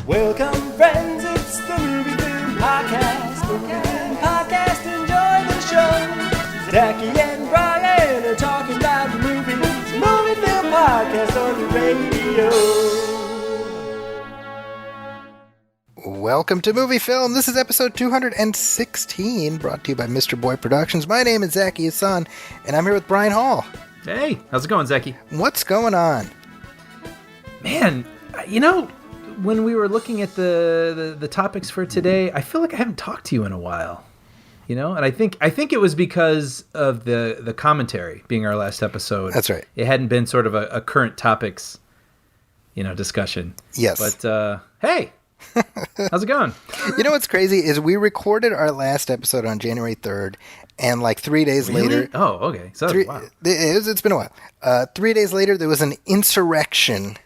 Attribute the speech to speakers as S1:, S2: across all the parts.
S1: Welcome, friends, it's the Movie Film Podcast. Movie Film Podcast, enjoy the show. Zachy and Brian are talking about movies. Movie Film Podcast on the radio.
S2: Welcome to Movie Film. This is episode 216, brought to you by Mr. Boy Productions. My name is Zachy Hassan, and I'm here with Brian Hall.
S3: Hey, how's it going, Zachy?
S2: What's going on?
S3: Man, you know, when we were looking at the topics for today, I feel like I haven't talked to you in a while. You know, and I think it was because of the commentary being our last episode.
S2: That's right.
S3: It hadn't been sort of a current topics, discussion.
S2: Yes.
S3: But hey, how's it going?
S2: You know what's crazy is we recorded our last episode on January 3rd, and like 3 days later...
S3: Oh, okay. So wow.
S2: It's been a while. 3 days later, there was an insurrection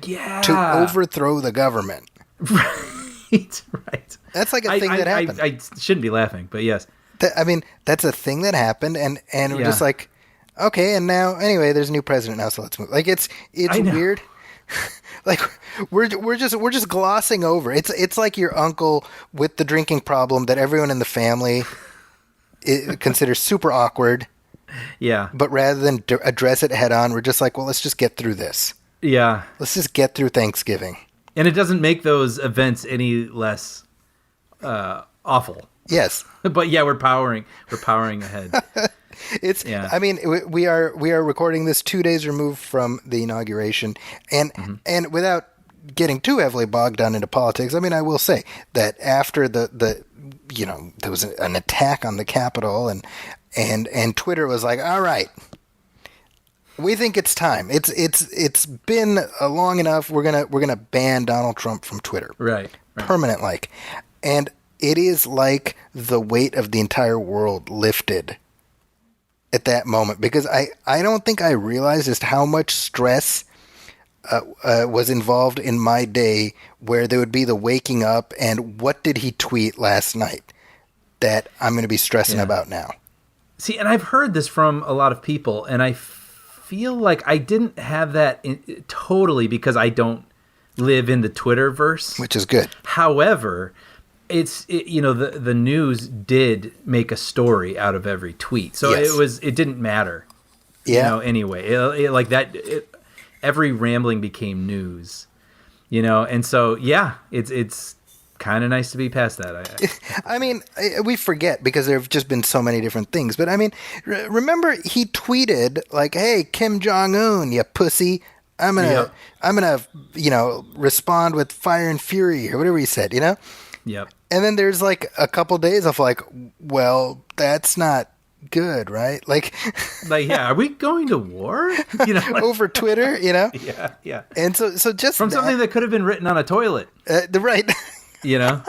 S2: to overthrow the government.
S3: Right.
S2: That's like a thing that happened.
S3: I shouldn't be laughing, but yes.
S2: That's a thing that happened, and we're just like, okay, and now, anyway, there's a new president now, so let's move. Like, it's weird. Like, we're just glossing over. It's like your uncle with the drinking problem that everyone in the family considers super awkward.
S3: Yeah.
S2: But rather than address it head on, we're just like, well, let's just get through this.
S3: Yeah.
S2: Let's just get through Thanksgiving. And
S3: it doesn't make those events any less awful.
S2: Yes.
S3: But yeah, we're powering ahead.
S2: I mean, we are recording this 2 days removed from the inauguration, and without getting too heavily bogged down into politics, I mean, I will say that after there was an attack on the Capitol, and Twitter was like, all right, we think it's time. It's been long enough. We're gonna ban Donald Trump from Twitter,
S3: right.
S2: Permanent, like, and it is like the weight of the entire world lifted at that moment, because I don't think I realized just how much stress was involved in my day, where there would be the waking up and what did he tweet last night that I'm going to be stressing about now.
S3: See, and I've heard this from a lot of people, and I feel like I didn't have that totally because I don't live in the Twitterverse,
S2: which is good.
S3: However, the news did make a story out of every tweet, so it didn't matter.
S2: Yeah.
S3: Anyway, every rambling became news. And so it's kind of nice to be past that.
S2: I mean, we forget because there have just been so many different things. But I mean, remember he tweeted like, "Hey, Kim Jong-un, you pussy, I'm gonna respond with fire and fury," or whatever he said.
S3: Yep.
S2: And then there's like a couple days of like, well, that's not good, right? Like,
S3: are we going to war?
S2: Over Twitter,
S3: Yeah.
S2: And so just
S3: from something that could have been written on a toilet,
S2: right?
S3: Yeah.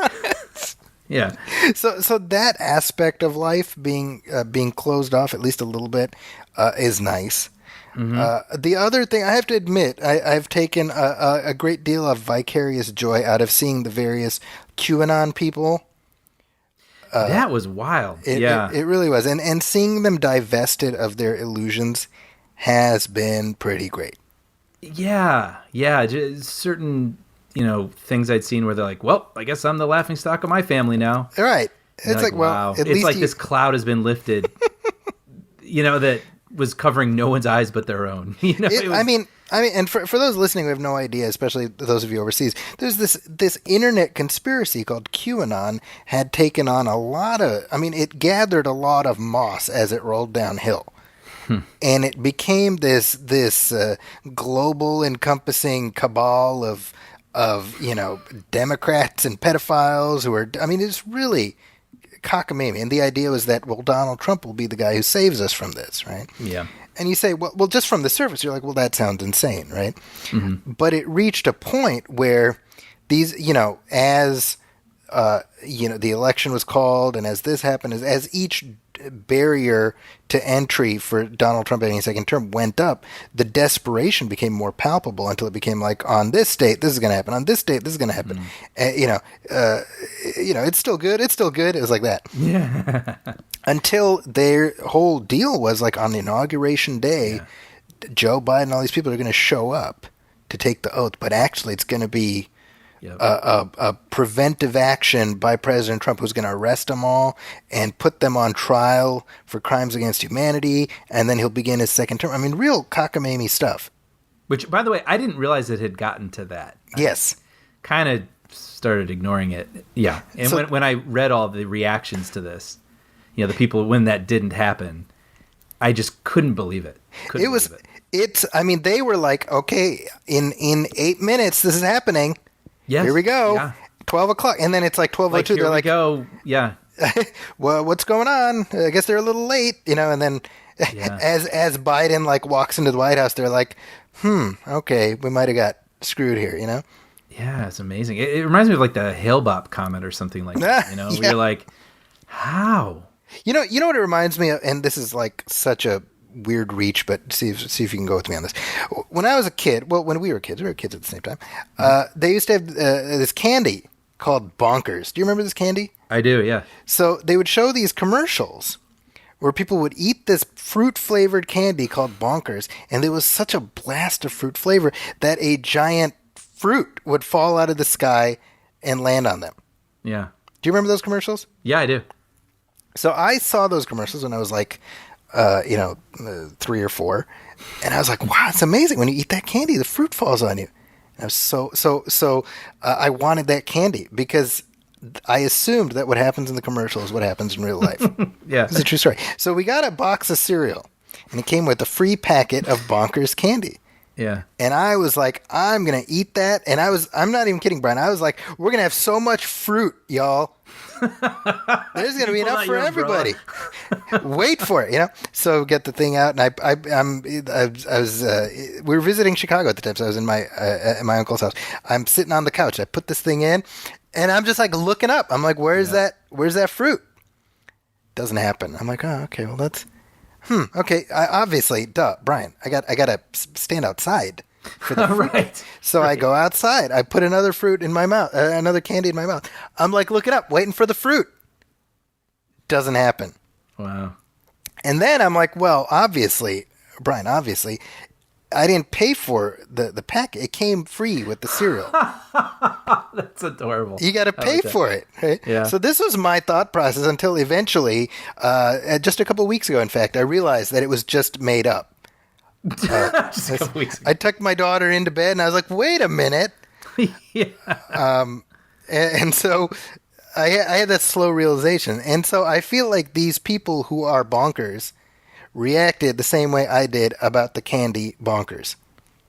S2: So that aspect of life being closed off at least a little bit is nice. Mm-hmm. The other thing, I have to admit, I've taken a great deal of vicarious joy out of seeing the various QAnon people.
S3: That was wild.
S2: It really was. And seeing them divested of their illusions has been pretty great.
S3: Yeah. Certain, things I'd seen where they're like, well, I guess I'm the laughingstock of my family now.
S2: Right. It's like, well,
S3: wow.
S2: At
S3: it's
S2: least
S3: like this cloud has been lifted, that was covering no one's eyes but their own.
S2: I mean, and for those listening who have no idea, especially those of you overseas, there's this internet conspiracy called QAnon had taken on it gathered a lot of moss as it rolled downhill. And it became this global encompassing cabal of Democrats and pedophiles who are, it's really cockamamie. And the idea was that, well, Donald Trump will be the guy who saves us from this, right?
S3: Yeah.
S2: And you say, well, just from the surface, you're like, well, that sounds insane, right? Mm-hmm. But it reached a point where these, as, the election was called and as this happened, as each barrier to entry for Donald Trump getting a second term went up, the desperation became more palpable until it became like, on this date, this is going to happen. On this date, this is going to happen. It's still good. It's still good. It was like that.
S3: Yeah.
S2: Until their whole deal was like on the inauguration day, Joe Biden and all these people are going to show up to take the oath, but actually it's going to be
S3: Yep.
S2: a preventive action by President Trump who's going to arrest them all and put them on trial for crimes against humanity, and then he'll begin his second term. I mean, real cockamamie stuff.
S3: Which, by the way, I didn't realize it had gotten to that.
S2: Yes.
S3: Kind of started ignoring it. Yeah. And
S2: So-
S3: when I read all the reactions to this, the people, when that didn't happen, I just couldn't believe it.
S2: I mean, they were like, okay, in 8 minutes, this is happening.
S3: Yes.
S2: Here we go.
S3: Yeah.
S2: 12 o'clock. And then it's like 12:02.
S3: Here
S2: They're
S3: we
S2: like,
S3: go. Yeah.
S2: well, what's going on? I guess they're a little late, and then
S3: Yeah.
S2: as Biden like walks into the White House, they're like, okay, we might have got screwed here,
S3: Yeah, it's amazing. It reminds me of like the Hale-Bop comment or something like that,
S2: Yeah.
S3: where you're like, how?
S2: You know what it reminds me of, and this is like such a weird reach, but see if you can go with me on this. When I was a kid, when we were kids at the same time, they used to have this candy called Bonkers. Do you remember this candy?
S3: I do, yeah.
S2: So they would show these commercials where people would eat this fruit-flavored candy called Bonkers, and there was such a blast of fruit flavor that a giant fruit would fall out of the sky and land on them.
S3: Yeah.
S2: Do you remember those commercials?
S3: Yeah, I do.
S2: So I saw those commercials when I was like, 3 or 4, and I was like, wow, it's amazing. When you eat that candy, the fruit falls on you. And I was so I wanted that candy because I assumed that what happens in the commercial is what happens in real life.
S3: Yeah.
S2: It's a true story. So we got a box of cereal, and it came with a free packet of Bonkers candy.
S3: Yeah.
S2: And I was like, I'm going to eat that. And I'm not even kidding, Brian. I was like, we're going to have so much fruit, y'all. There's going to be enough for everybody. Wait for it, So get the thing out, and we were visiting Chicago at the time, so I was in at my uncle's house. I'm sitting on the couch. I put this thing in, and I'm just like looking up. I'm like, where's that fruit? Doesn't happen. I'm like, oh, okay, well that's, okay. Obviously, Brian, I got to stand outside for the fruit.
S3: Right.
S2: So I go outside. I put another fruit in my mouth, another candy in my mouth. I'm like looking up, waiting for the fruit. Doesn't happen.
S3: Wow.
S2: And then I'm like, well, Brian, I didn't pay for the packet. It came free with the cereal.
S3: That's adorable.
S2: You got to pay for it, right?
S3: Yeah.
S2: So this was my thought process until eventually, just a couple of weeks ago, in fact, I realized that it was just made up.
S3: Just a couple weeks ago.
S2: I tucked my daughter into bed, and I was like, wait a minute.
S3: Yeah.
S2: And so I had that slow realization. And so I feel like these people who are bonkers reacted the same way I did about the candy Bonkers.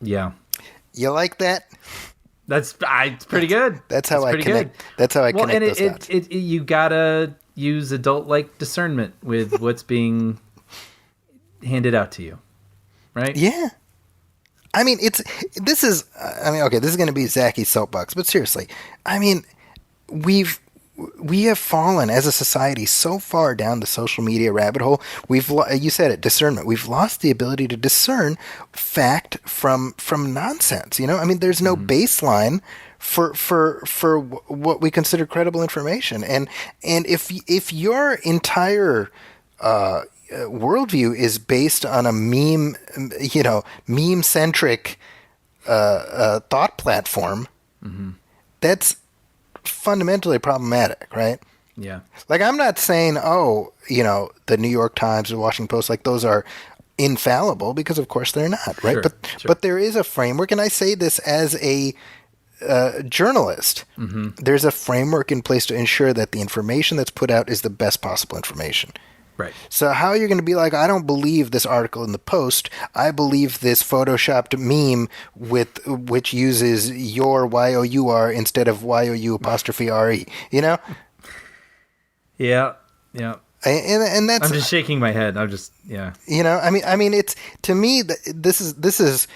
S3: Yeah.
S2: You like that?
S3: It's pretty good.
S2: That's how I connect.
S3: Good.
S2: That's how I connect those dots.
S3: You gotta use adult-like discernment with what's being handed out to you, right?
S2: Yeah. I mean, this is going to be Zachy's soapbox, but seriously, I mean, we have fallen as a society so far down the social media rabbit hole. You said it, discernment. We've lost the ability to discern fact from nonsense. I mean, there's no baseline for what we consider credible information. And if your entire worldview is based on a meme centric thought platform, that's fundamentally problematic, right?
S3: Yeah.
S2: Like, I'm not saying, the New York Times or Washington Post, like those are infallible, because of course they're not, right?
S3: Sure,
S2: But there is a framework, and I say this as a journalist. There's a framework in place to ensure that the information that's put out is the best possible information.
S3: Right.
S2: So how are you going to be like, I don't believe this article in the Post. I believe this photoshopped meme which uses your Y-O-U-R instead of Y-O-U''RE,
S3: Yeah. Yeah.
S2: And that's,
S3: I'm just shaking my head. I'm just, yeah.
S2: I mean, it's, to me, this is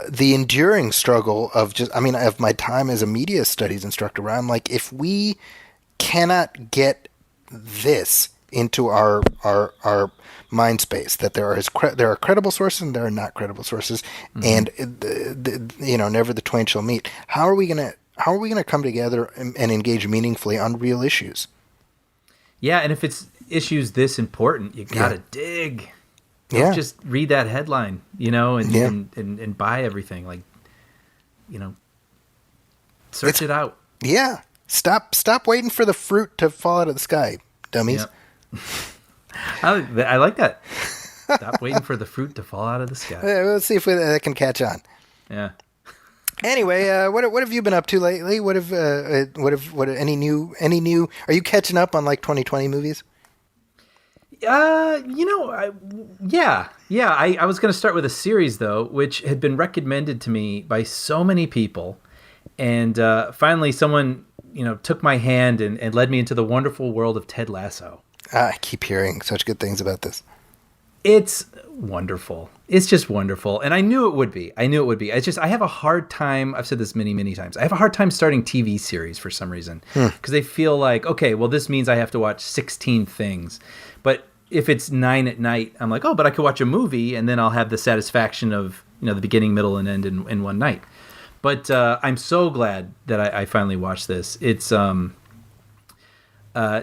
S2: the enduring struggle of of my time as a media studies instructor, where I'm like, if we cannot get this into our mind space, that there are credible sources and there are not credible sources, and never the twain shall meet. How are we gonna come together and engage meaningfully on real issues?
S3: Yeah, and if it's issues this important, you gotta dig. Don't just read that headline, and buy everything. Like, Search it out.
S2: Yeah. Stop waiting for the fruit to fall out of the sky, dummies.
S3: Yep. I like that. Stop waiting for the fruit to fall out of the sky.
S2: Let's see if that can catch on.
S3: Yeah.
S2: Anyway, what have you been up to lately? What any new? Are you catching up on like 2020 movies?
S3: I was going to start with a series though, which had been recommended to me by so many people, and finally someone took my hand and led me into the wonderful world of Ted Lasso.
S2: I keep hearing such good things about this.
S3: It's wonderful. It's just wonderful. And I knew it would be. It's just, I have a hard time. I've said this many, many times. I have a hard time starting TV series for some reason because they feel like, okay, well, this means I have to watch 16 things. But if it's 9 at night, I'm like, oh, but I could watch a movie and then I'll have the satisfaction of, the beginning, middle, and end in one night. But I'm so glad that I finally watched this. It's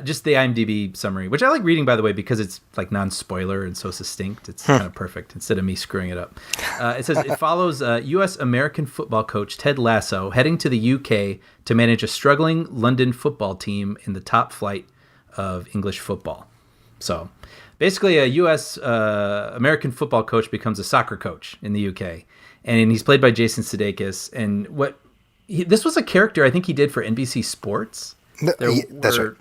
S3: just the IMDb summary, which I like reading, by the way, because it's like non-spoiler and so succinct. It's kind of perfect instead of me screwing it up. It says it follows U.S. American football coach Ted Lasso heading to the U.K. to manage a struggling London football team in the top flight of English football. So basically a U.S. American football coach becomes a soccer coach in the U.K. And he's played by Jason Sudeikis. And this was a character I think he did for NBC Sports.
S2: That's right.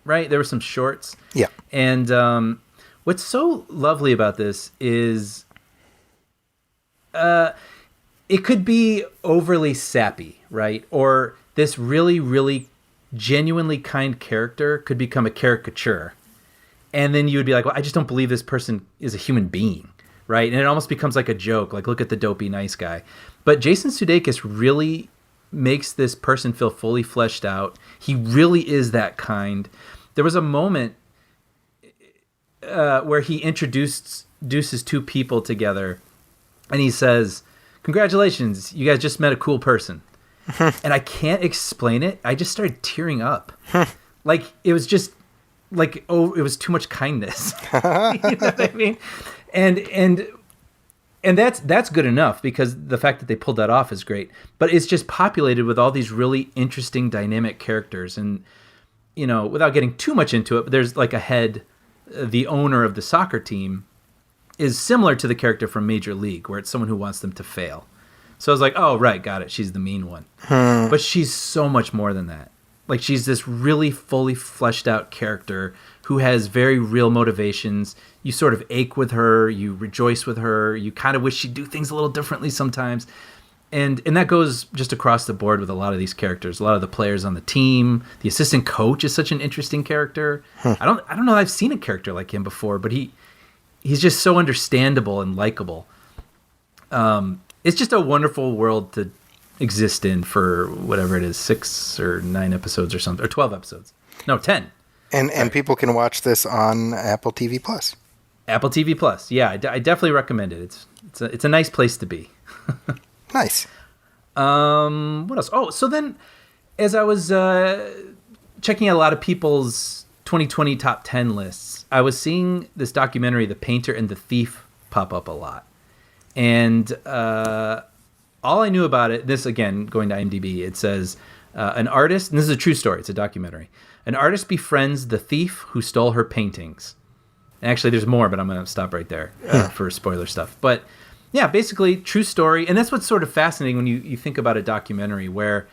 S3: Right? There were some shorts.
S2: Yeah.
S3: And what's so lovely about this is it could be overly sappy, right? Or this really, really genuinely kind character could become a caricature. And then you would be like, well, I just don't believe this person is a human being, right? And it almost becomes like a joke, like, look at the dopey nice guy. But Jason Sudeikis really makes this person feel fully fleshed out. He really is that kind. There was a moment where he introduces two people together, and he says, "Congratulations, you guys just met a cool person." And I can't explain it. I just started tearing up. Like it was just like, oh, it was too much kindness. You know what I mean? And that's good enough because the fact that they pulled that off is great. But it's just populated with all these really interesting, dynamic characters. And, without getting too much into it, but there's like a head, the owner of the soccer team is similar to the character from Major League, where it's someone who wants them to fail. So I was like, oh, right, got it. She's the mean one. But she's so much more than that. Like, she's this really fully fleshed out character who has very real motivations. You sort of ache with her. You rejoice with her. You kind of wish she'd do things a little differently sometimes. And that goes just across the board with a lot of these characters. A lot of the players on the team. The assistant coach is such an interesting character. I don't know that I've seen a character like him before, but he's just so understandable and likable. It's just a wonderful world to exist in for whatever it is, 6 or 9 episodes or something, or 12 episodes. No, 10.
S2: And people can watch this on Apple TV Plus.
S3: Apple TV Plus. Yeah, I definitely recommend it. It's a nice place to be.
S2: Nice.
S3: What else? Oh, so then as I was checking out a lot of people's 2020 top 10 lists, I was seeing this documentary, The Painter and the Thief, pop up a lot. And all I knew about it, this again, going to IMDb, it says an artist, and this is a true story, it's a documentary. An artist befriends the thief who stole her paintings. Actually, there's more, but I'm going to stop right there for spoiler stuff. But yeah, basically, true story. And that's what's sort of fascinating when you think about a documentary where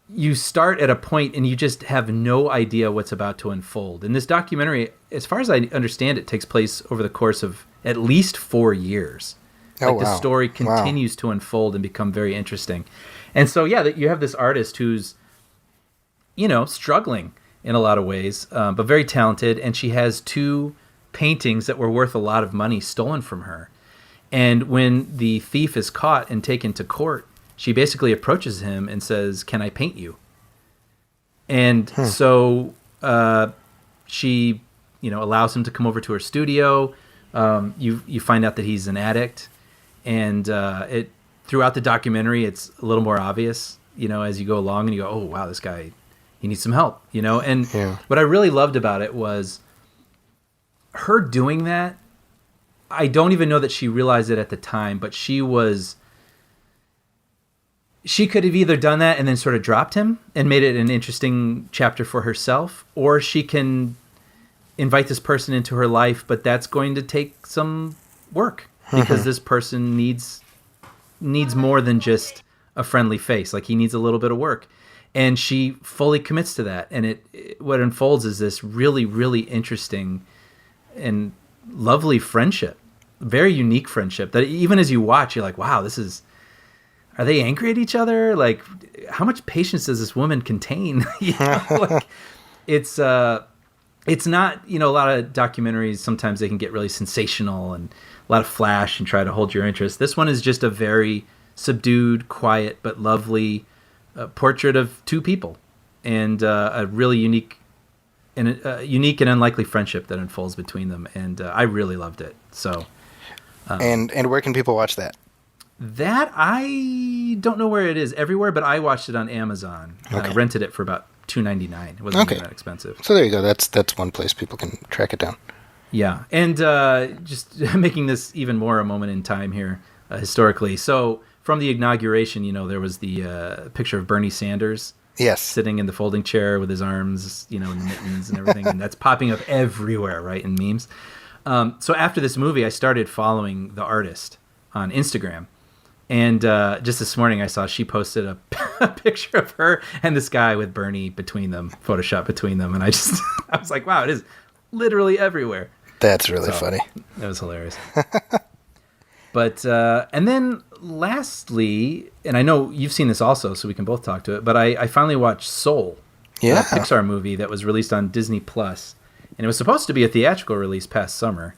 S3: you start at a point and you just have no idea what's about to unfold. And this documentary, as far as I understand it, takes place over the course of at least 4 years. The story continues to unfold and become very interesting. And so, yeah, you have this artist who's, struggling in a lot of ways, but very talented. And she has 2 paintings that were worth a lot of money stolen from her. And when the thief is caught and taken to court, she basically approaches him and says, "Can I paint you?" And so she, allows him to come over to her studio. You find out that he's an addict. And throughout the documentary, it's a little more obvious, as you go along and you go, oh, wow, this guy, he needs some help, And what I really loved about it was her doing that. I don't even know that she realized it at the time, but she was she could have either done that and then sort of dropped him and made it an interesting chapter for herself, or she can invite this person into her life, but that's going to take some work because this person needs more than just a friendly face. Like, he needs a little bit of work, and she fully commits to that. And what unfolds is this really, really interesting and lovely friendship, very unique friendship that even as you watch, you're like, wow, are they angry at each other? Like, how much patience does this woman contain? Like, it's not, a lot of documentaries, sometimes they can get really sensational and a lot of flash and try to hold your interest. This one is just a very subdued, quiet, but lovely portrait of two people, and a really unique and unlikely friendship that unfolds between them. And I really loved it. So,
S2: and where can people watch that?
S3: That I don't know where it is everywhere, but I watched it on Amazon.
S2: Okay.
S3: I rented it for about $2.99. It wasn't even that expensive.
S2: So there you go. That's one place people can track it down.
S3: Yeah, and just making this even more a moment in time here historically. So from the inauguration, there was the picture of Bernie Sanders.
S2: Yes.
S3: Sitting in the folding chair with his arms, in the mittens and everything, and that's popping up everywhere, right, in memes. So after this movie, I started following the artist on Instagram. And just this morning, I saw she posted a picture of her and this guy with Bernie between them, Photoshop between them. And I was like, wow, it is literally everywhere.
S2: That's really funny.
S3: That was hilarious. But, and then lastly, and I know you've seen this also, so we can both talk to it, but I finally watched Soul, a Pixar movie that was released on Disney Plus. And it was supposed to be a theatrical release past summer.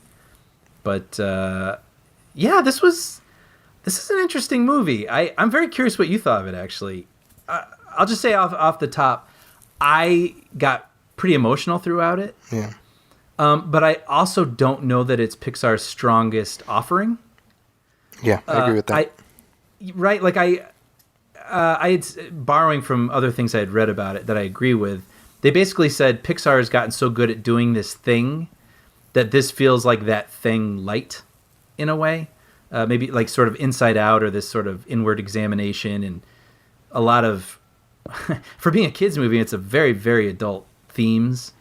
S3: But, yeah, this is an interesting movie. I'm very curious what you thought of it, actually. I'll just say off the top, I got pretty emotional throughout it.
S2: Yeah.
S3: But I also don't know that it's Pixar's strongest offering.
S2: Yeah, I agree with that.
S3: Right? Like, I had, borrowing from other things I had read about it that I agree with, they basically said Pixar has gotten so good at doing this thing that this feels like that thing light in a way. Maybe like sort of Inside Out, or this sort of inward examination, and a lot of, for being a kids movie, it's a very, very adult themes.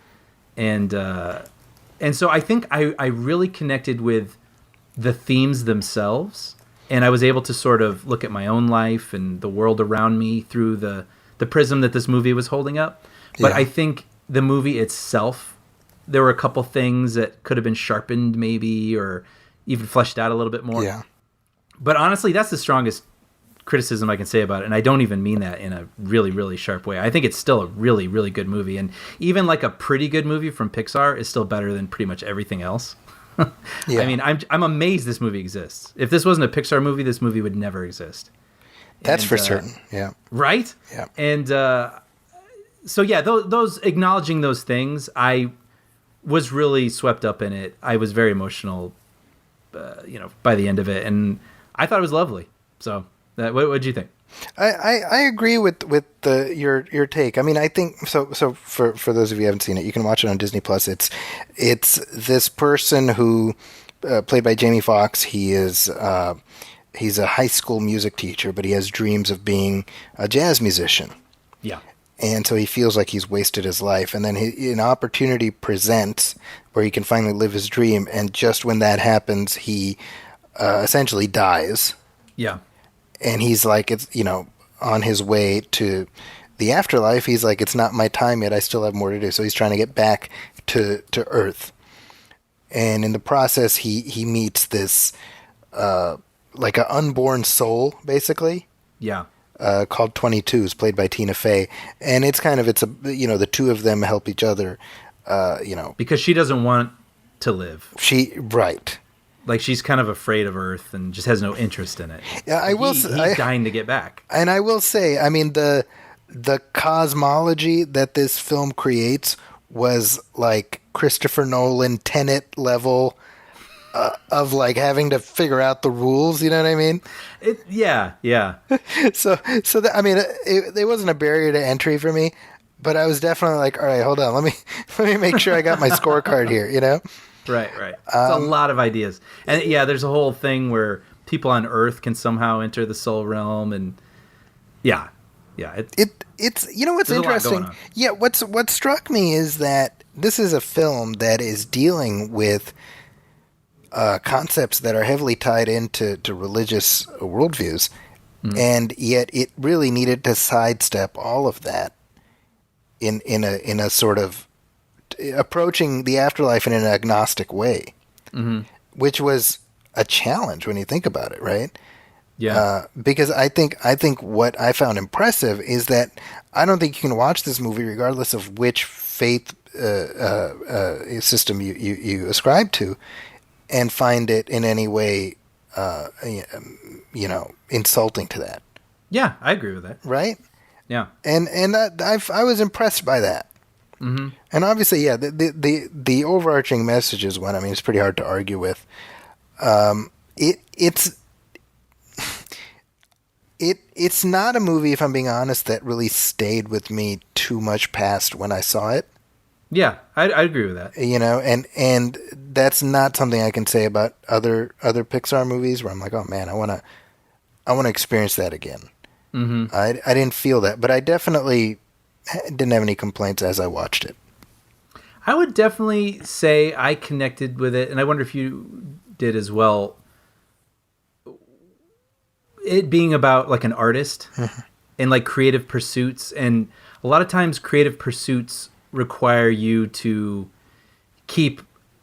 S3: And so I think I really connected with the themes themselves, and I was able to sort of look at my own life and the world around me through the prism that this movie was holding up. But I think the movie itself, there were a couple things that could have been sharpened maybe, or even fleshed out a little bit more.
S2: Yeah.
S3: But honestly, that's the strongest criticism I can say about it. And I don't even mean that in a really, really sharp way. I think it's still a really, really good movie. And even like a pretty good movie from Pixar is still better than pretty much everything else.
S2: Yeah.
S3: I mean, I'm amazed this movie exists. If this wasn't a Pixar movie, this movie would never exist.
S2: That's for certain. Yeah.
S3: Right?
S2: Yeah.
S3: And so, yeah, those acknowledging those things, I was really swept up in it. I was very emotional, by the end of it. And I thought it was lovely. So what did you think?
S2: I agree with your take. I mean, I think so. For those of you who haven't seen it, you can watch it on Disney Plus. It's this person who played by Jamie Foxx. He's a high school music teacher, but he has dreams of being a jazz musician.
S3: Yeah.
S2: And so he feels like he's wasted his life. And then an opportunity presents where he can finally live his dream. And just when that happens, he essentially dies.
S3: Yeah.
S2: And he's like, on his way to the afterlife. He's like, it's not my time yet. I still have more to do. So he's trying to get back to Earth. And in the process, he meets this, like an unborn soul, basically.
S3: Yeah.
S2: Called 22s, played by Tina Fey. And the two of them help each other,
S3: Because she doesn't want to live.
S2: Right.
S3: Like, she's kind of afraid of Earth and just has no interest in it.
S2: Yeah,
S3: He's dying to get back.
S2: And I will say, I mean, the cosmology that this film creates was like Christopher Nolan Tenet level of like having to figure out the rules. You know what I mean?
S3: Yeah.
S2: So it wasn't a barrier to entry for me, but I was definitely like, all right, hold on, let me make sure I got my scorecard here. You know?
S3: Right. It's a lot of ideas. And yeah, there's a whole thing where people on Earth can somehow enter the soul realm, and Yeah.
S2: It's you know what's
S3: There's a lot
S2: interesting?
S3: going on.
S2: Yeah, what struck me is that this is a film that is dealing with concepts that are heavily tied into religious worldviews, and yet it really needed to sidestep all of that in a sort of approaching the afterlife in an agnostic way, which was a challenge when you think about it, right?
S3: Yeah.
S2: Because I think what I found impressive is that I don't think you can watch this movie regardless of which faith system you ascribe to, and find it in any way, insulting to that.
S3: Yeah, I agree with that.
S2: Right?
S3: Yeah.
S2: And I was impressed by that. Mm-hmm. And obviously, yeah, the overarching message is one. I mean, it's pretty hard to argue with. It's not a movie, if I'm being honest, that really stayed with me too much past when I saw it.
S3: Yeah, I agree with that.
S2: And that's not something I can say about other Pixar movies where I'm like, oh man, I want to experience that again. Mm-hmm. I didn't feel that, but I definitely didn't have any complaints as I watched it.
S3: I would definitely say I connected with it, and I wonder if you did as well. It being about like an artist and like creative pursuits, and a lot of times creative pursuits require you to keep,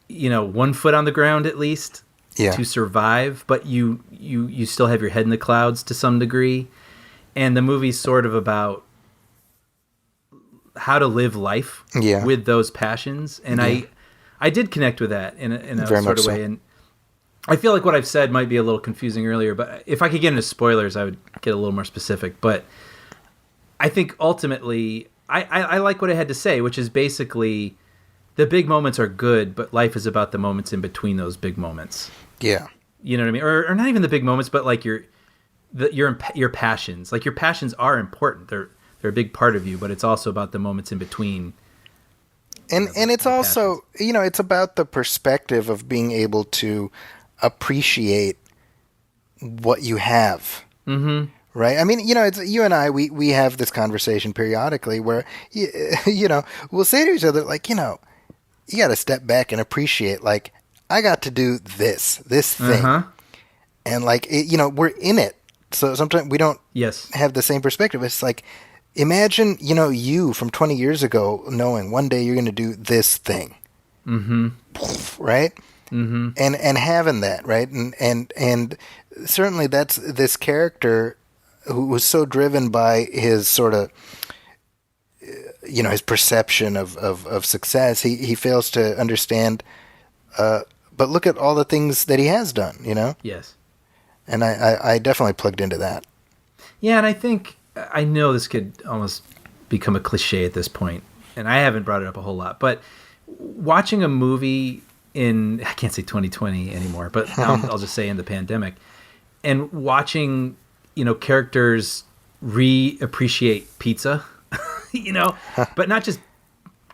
S3: one foot on the ground at least to survive, but you still have your head in the clouds to some degree. And the movie's sort of about how to live life with those passions. And I did connect with that in a sort of way. And I feel like what I've said might be a little confusing earlier, but if I could get into spoilers, I would get a little more specific. But I think ultimately, I like what I had to say, which is basically the big moments are good, but life is about the moments in between those big moments.
S2: Yeah.
S3: You know what I mean? Or not even the big moments, but like your passions. Like your passions are important. They're a big part of you, but it's also about the moments in between.
S2: And it's also, it's about the perspective of being able to appreciate what you have. Mm-hmm. Right? I mean, it's you and I, we have this conversation periodically where, we'll say to each other, like, you got to step back and appreciate, like, I got to do this thing. Uh-huh. And, like, we're in it. So sometimes we don't have the same perspective. It's like, imagine, you from 20 years ago knowing one day you're going to do this thing. Mm-hmm. Right? Mm-hmm. And having that, right? And certainly that's this character who was so driven by his sort of, his perception of success. He fails to understand, but look at all the things that he has done,
S3: Yes.
S2: And I definitely plugged into that.
S3: Yeah, and I think, I know this could almost become a cliche at this point, and I haven't brought it up a whole lot, but watching a movie in, I can't say 2020 anymore, but I'll just say in the pandemic, and watching, characters re-appreciate pizza, but not just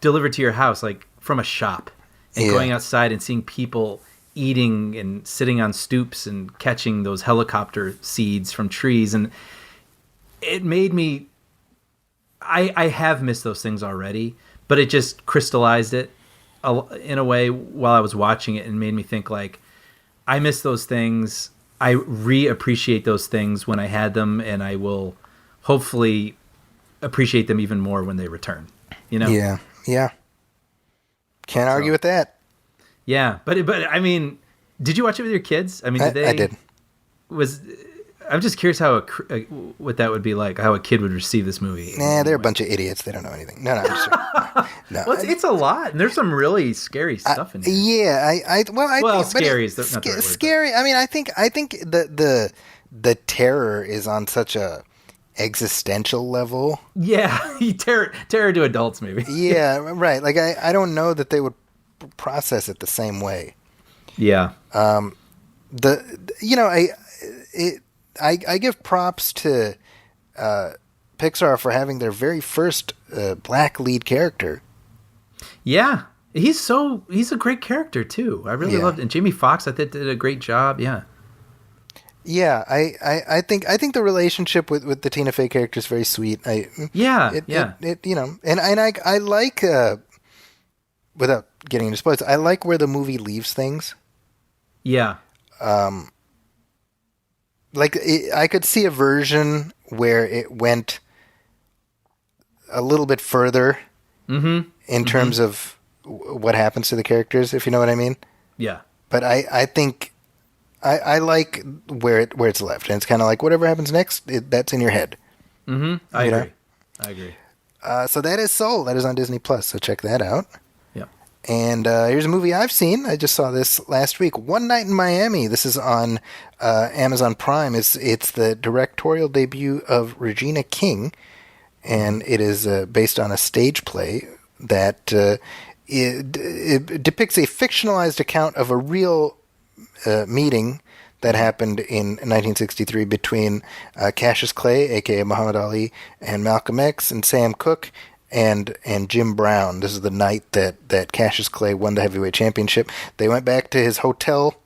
S3: delivered to your house, like from a shop, and going outside and seeing people eating and sitting on stoops and catching those helicopter seeds from trees. And it made me, I have missed those things already, but it just crystallized it in a way while I was watching it and made me think, like, I miss those things. I reappreciate those things when I had them, and I will hopefully appreciate them even more when they return.
S2: Yeah. Can't argue with that.
S3: Yeah, but I mean, did you watch it with your kids? I mean, did they?
S2: I did.
S3: I'm just curious what that would be like, how a kid would receive this movie.
S2: Nah, they're a bunch of idiots. They don't know anything. No, I'm just no.
S3: Well, it's a lot, and there's some really scary stuff in here.
S2: Yeah, I think,
S3: scary is not the right word,
S2: scary. I mean, I think the terror is on such a existential level.
S3: Yeah, terror to adults, maybe.
S2: Yeah, right. Like I don't know that they would process it the same way.
S3: Yeah.
S2: I give props to Pixar for having their very first black lead character.
S3: Yeah, he's a great character too. I really loved it. And Jamie Foxx, I think, did a great job. Yeah.
S2: Yeah, I think the relationship with the Tina Fey character is very sweet. It you know, and I like without getting into spoilers, I like where the movie leaves things.
S3: Yeah.
S2: I could see a version where it went a little bit further in terms of what happens to the characters, if you know what I mean.
S3: Yeah.
S2: But I think I like where it's left, and it's kind of like whatever happens next, that's in your head.
S3: I agree.
S2: So that is Soul. That is on Disney Plus. So check that out.
S3: Yeah.
S2: And here's a movie I've seen. I just saw this last week. One Night in Miami. This is on Amazon Prime. It's the directorial debut of Regina King, and it is based on a stage play that it depicts a fictionalized account of a real meeting that happened in 1963 between Cassius Clay, a.k.a. Muhammad Ali, and Malcolm X, and Sam Cooke, and Jim Brown. This is the night that Cassius Clay won the heavyweight championship. They went back to his hotel,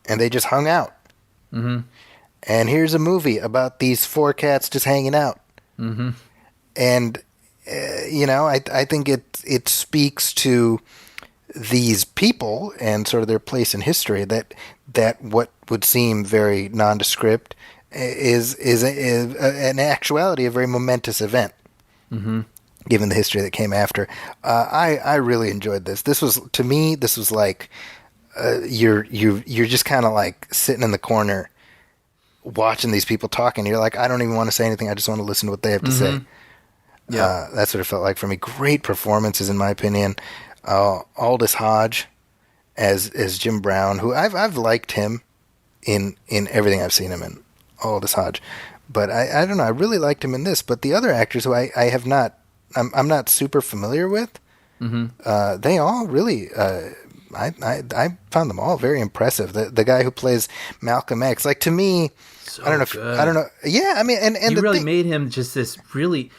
S2: and they just hung out. Mm-hmm. And here's a movie about these four cats just hanging out. Mm-hmm. And, I think it speaks to these people and sort of their place in history that what would seem very nondescript is in actuality a very momentous event, given the history that came after. I really enjoyed this. This was like you're just kind of like sitting in the corner watching these people talking. You're like, I don't even want to say anything. I just want to listen to what they have to say. Yeah, that's what it felt like for me. Great performances, in my opinion. Aldous Hodge as Jim Brown, who I've liked him in everything I've seen him in, Aldous Hodge, but I don't know, I really liked him in this. But the other actors who I have not, I'm not super familiar with, they all really, I found them all very impressive. The guy who plays Malcolm X, like, to me,
S3: So
S2: I don't know.
S3: good.
S2: I don't know. Yeah, I mean, and
S3: you really made him just this really.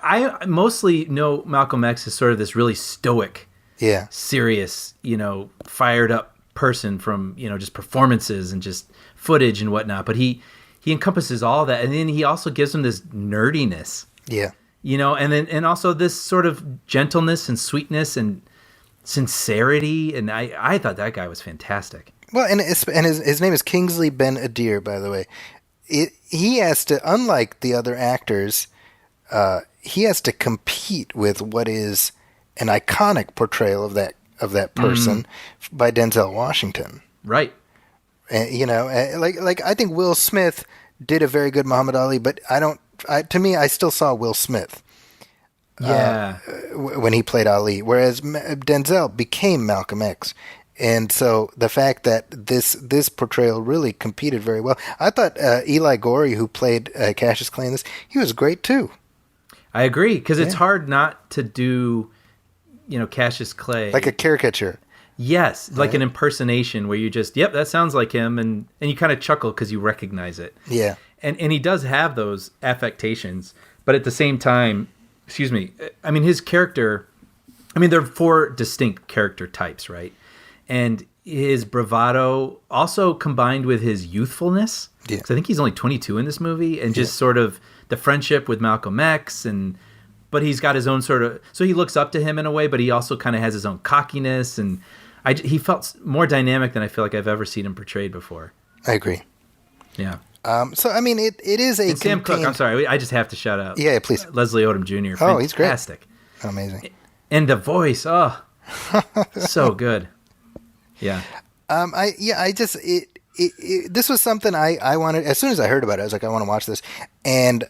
S3: I mostly know Malcolm X as sort of this really stoic, serious, fired up person from just performances and just footage and whatnot. But he encompasses all that, and then he also gives him this nerdiness. Yeah. And also this sort of gentleness and sweetness and sincerity, and I thought that guy was fantastic.
S2: Well, and his name is Kingsley Ben-Adir, by the way. He has to, unlike the other actors, he has to compete with what is an iconic portrayal of that person by Denzel Washington.
S3: Right.
S2: Like I think Will Smith did a very good Muhammad Ali, but to me, I still saw Will Smith.
S3: Yeah.
S2: When he played Ali, whereas Denzel became Malcolm X. And so the fact that this portrayal really competed very well. I thought Eli Gorey, who played Cassius Clay in this, he was great too.
S3: I agree, because it's hard not to do, Cassius Clay.
S2: Like a caricature.
S3: Yes, like an impersonation where you just, yep, that sounds like him, and you kind of chuckle because you recognize it. Yeah. And he does have those affectations, but at the same time, his character, there are four distinct character types, right? And his bravado also combined with his youthfulness. Yeah. So I think he's only 22 in this movie, and just sort of the friendship with Malcolm X, but he's got his own sort of, so he looks up to him in a way, but he also kind of has his own cockiness, and he felt more dynamic than I feel like I've ever seen him portrayed before.
S2: I agree.
S3: Yeah.
S2: So I mean, it is a
S3: and Sam Cooke. I'm sorry, I just have to shout out.
S2: Yeah, please.
S3: Leslie Odom Jr.
S2: Oh, he's great.
S3: Fantastic.
S2: Amazing.
S3: And the voice, so good. Yeah.
S2: This was something I wanted. As soon as I heard about it, I was like, I want to watch this, and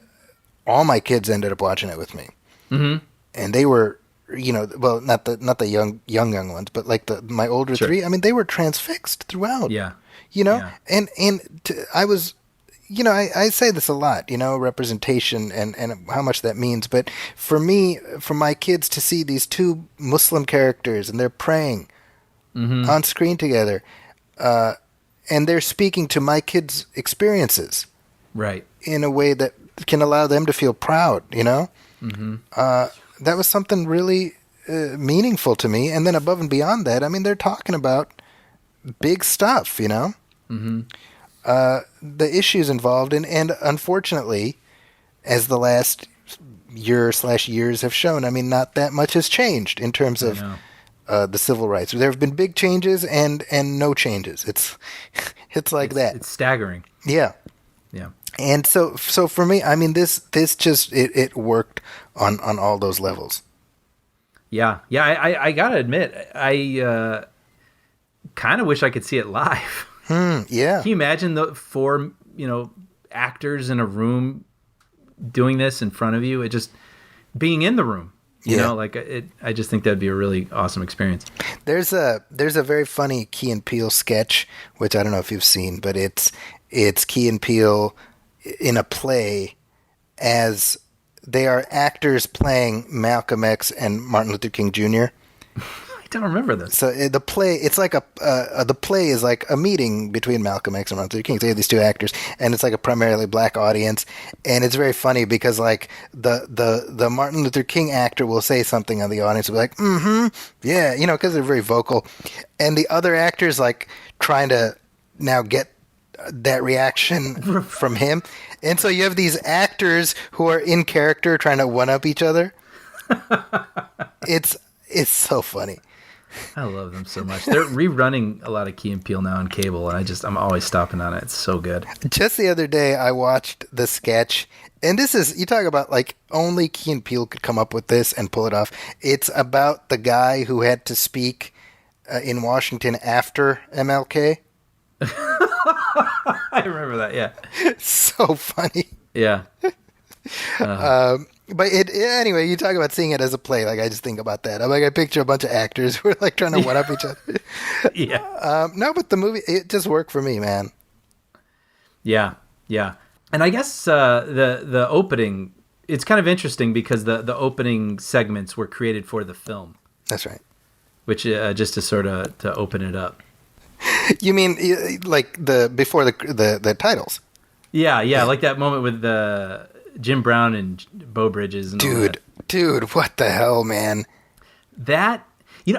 S2: all my kids ended up watching it with me. Mm-hmm. And they were, not the young ones, but like my older three. I mean, they were transfixed throughout. Yeah. I was, I say this a lot, representation and how much that means. But for me, for my kids to see these two Muslim characters and they're praying on screen together, and they're speaking to my kids' experiences, right, in a way that can allow them to feel proud. That was something really meaningful to me. And then above and beyond that, they're talking about big stuff. The the issues involved, and unfortunately, as the last year/years have shown, I mean, not that much has changed in terms of the civil rights. There have been big changes and no changes. It's like that.
S3: It's staggering.
S2: Yeah.
S3: Yeah.
S2: And so for me, I mean, this just it worked on all those levels.
S3: Yeah. I gotta admit, I kind of wish I could see it live.
S2: Yeah.
S3: Can you imagine the 4 actors in a room doing this in front of you? It just being in the room. You know, like I just think that'd be a really awesome experience.
S2: There's a very funny Key and Peele sketch, which I don't know if you've seen, but it's Key and Peele in a play as they are actors playing Malcolm X and Martin Luther King Jr.
S3: I don't remember this.
S2: So the play, it's like the play is like a meeting between Malcolm X and Martin Luther King. So you have these two actors, and it's like a primarily black audience, and it's very funny because like the Martin Luther King actor will say something on the audience, will be like, yeah, because they're very vocal, and the other actors like trying to now get that reaction from him, and so you have these actors who are in character trying to one up each other. It's so funny.
S3: I love them so much. They're rerunning a lot of Key and Peele now on cable, and I'm always stopping on it. It's so good.
S2: Just the other day, I watched the sketch, and this is, you talk about like only Key and Peele could come up with this and pull it off. It's about the guy who had to speak in Washington after MLK.
S3: I remember that. Yeah,
S2: so funny.
S3: Yeah.
S2: But anyway, you talk about seeing it as a play. Like, I just think about that. I'm like, I picture a bunch of actors who are like trying to one up each other.
S3: Yeah.
S2: No, but the movie, it just worked for me, man.
S3: Yeah. And I guess the opening, it's kind of interesting because the opening segments were created for the film.
S2: That's right.
S3: Which just to sort of to open it up.
S2: You mean like before the titles?
S3: Yeah, like that moment with the Jim Brown and Bo Bridges. And
S2: Dude, what the hell, man?
S3: That,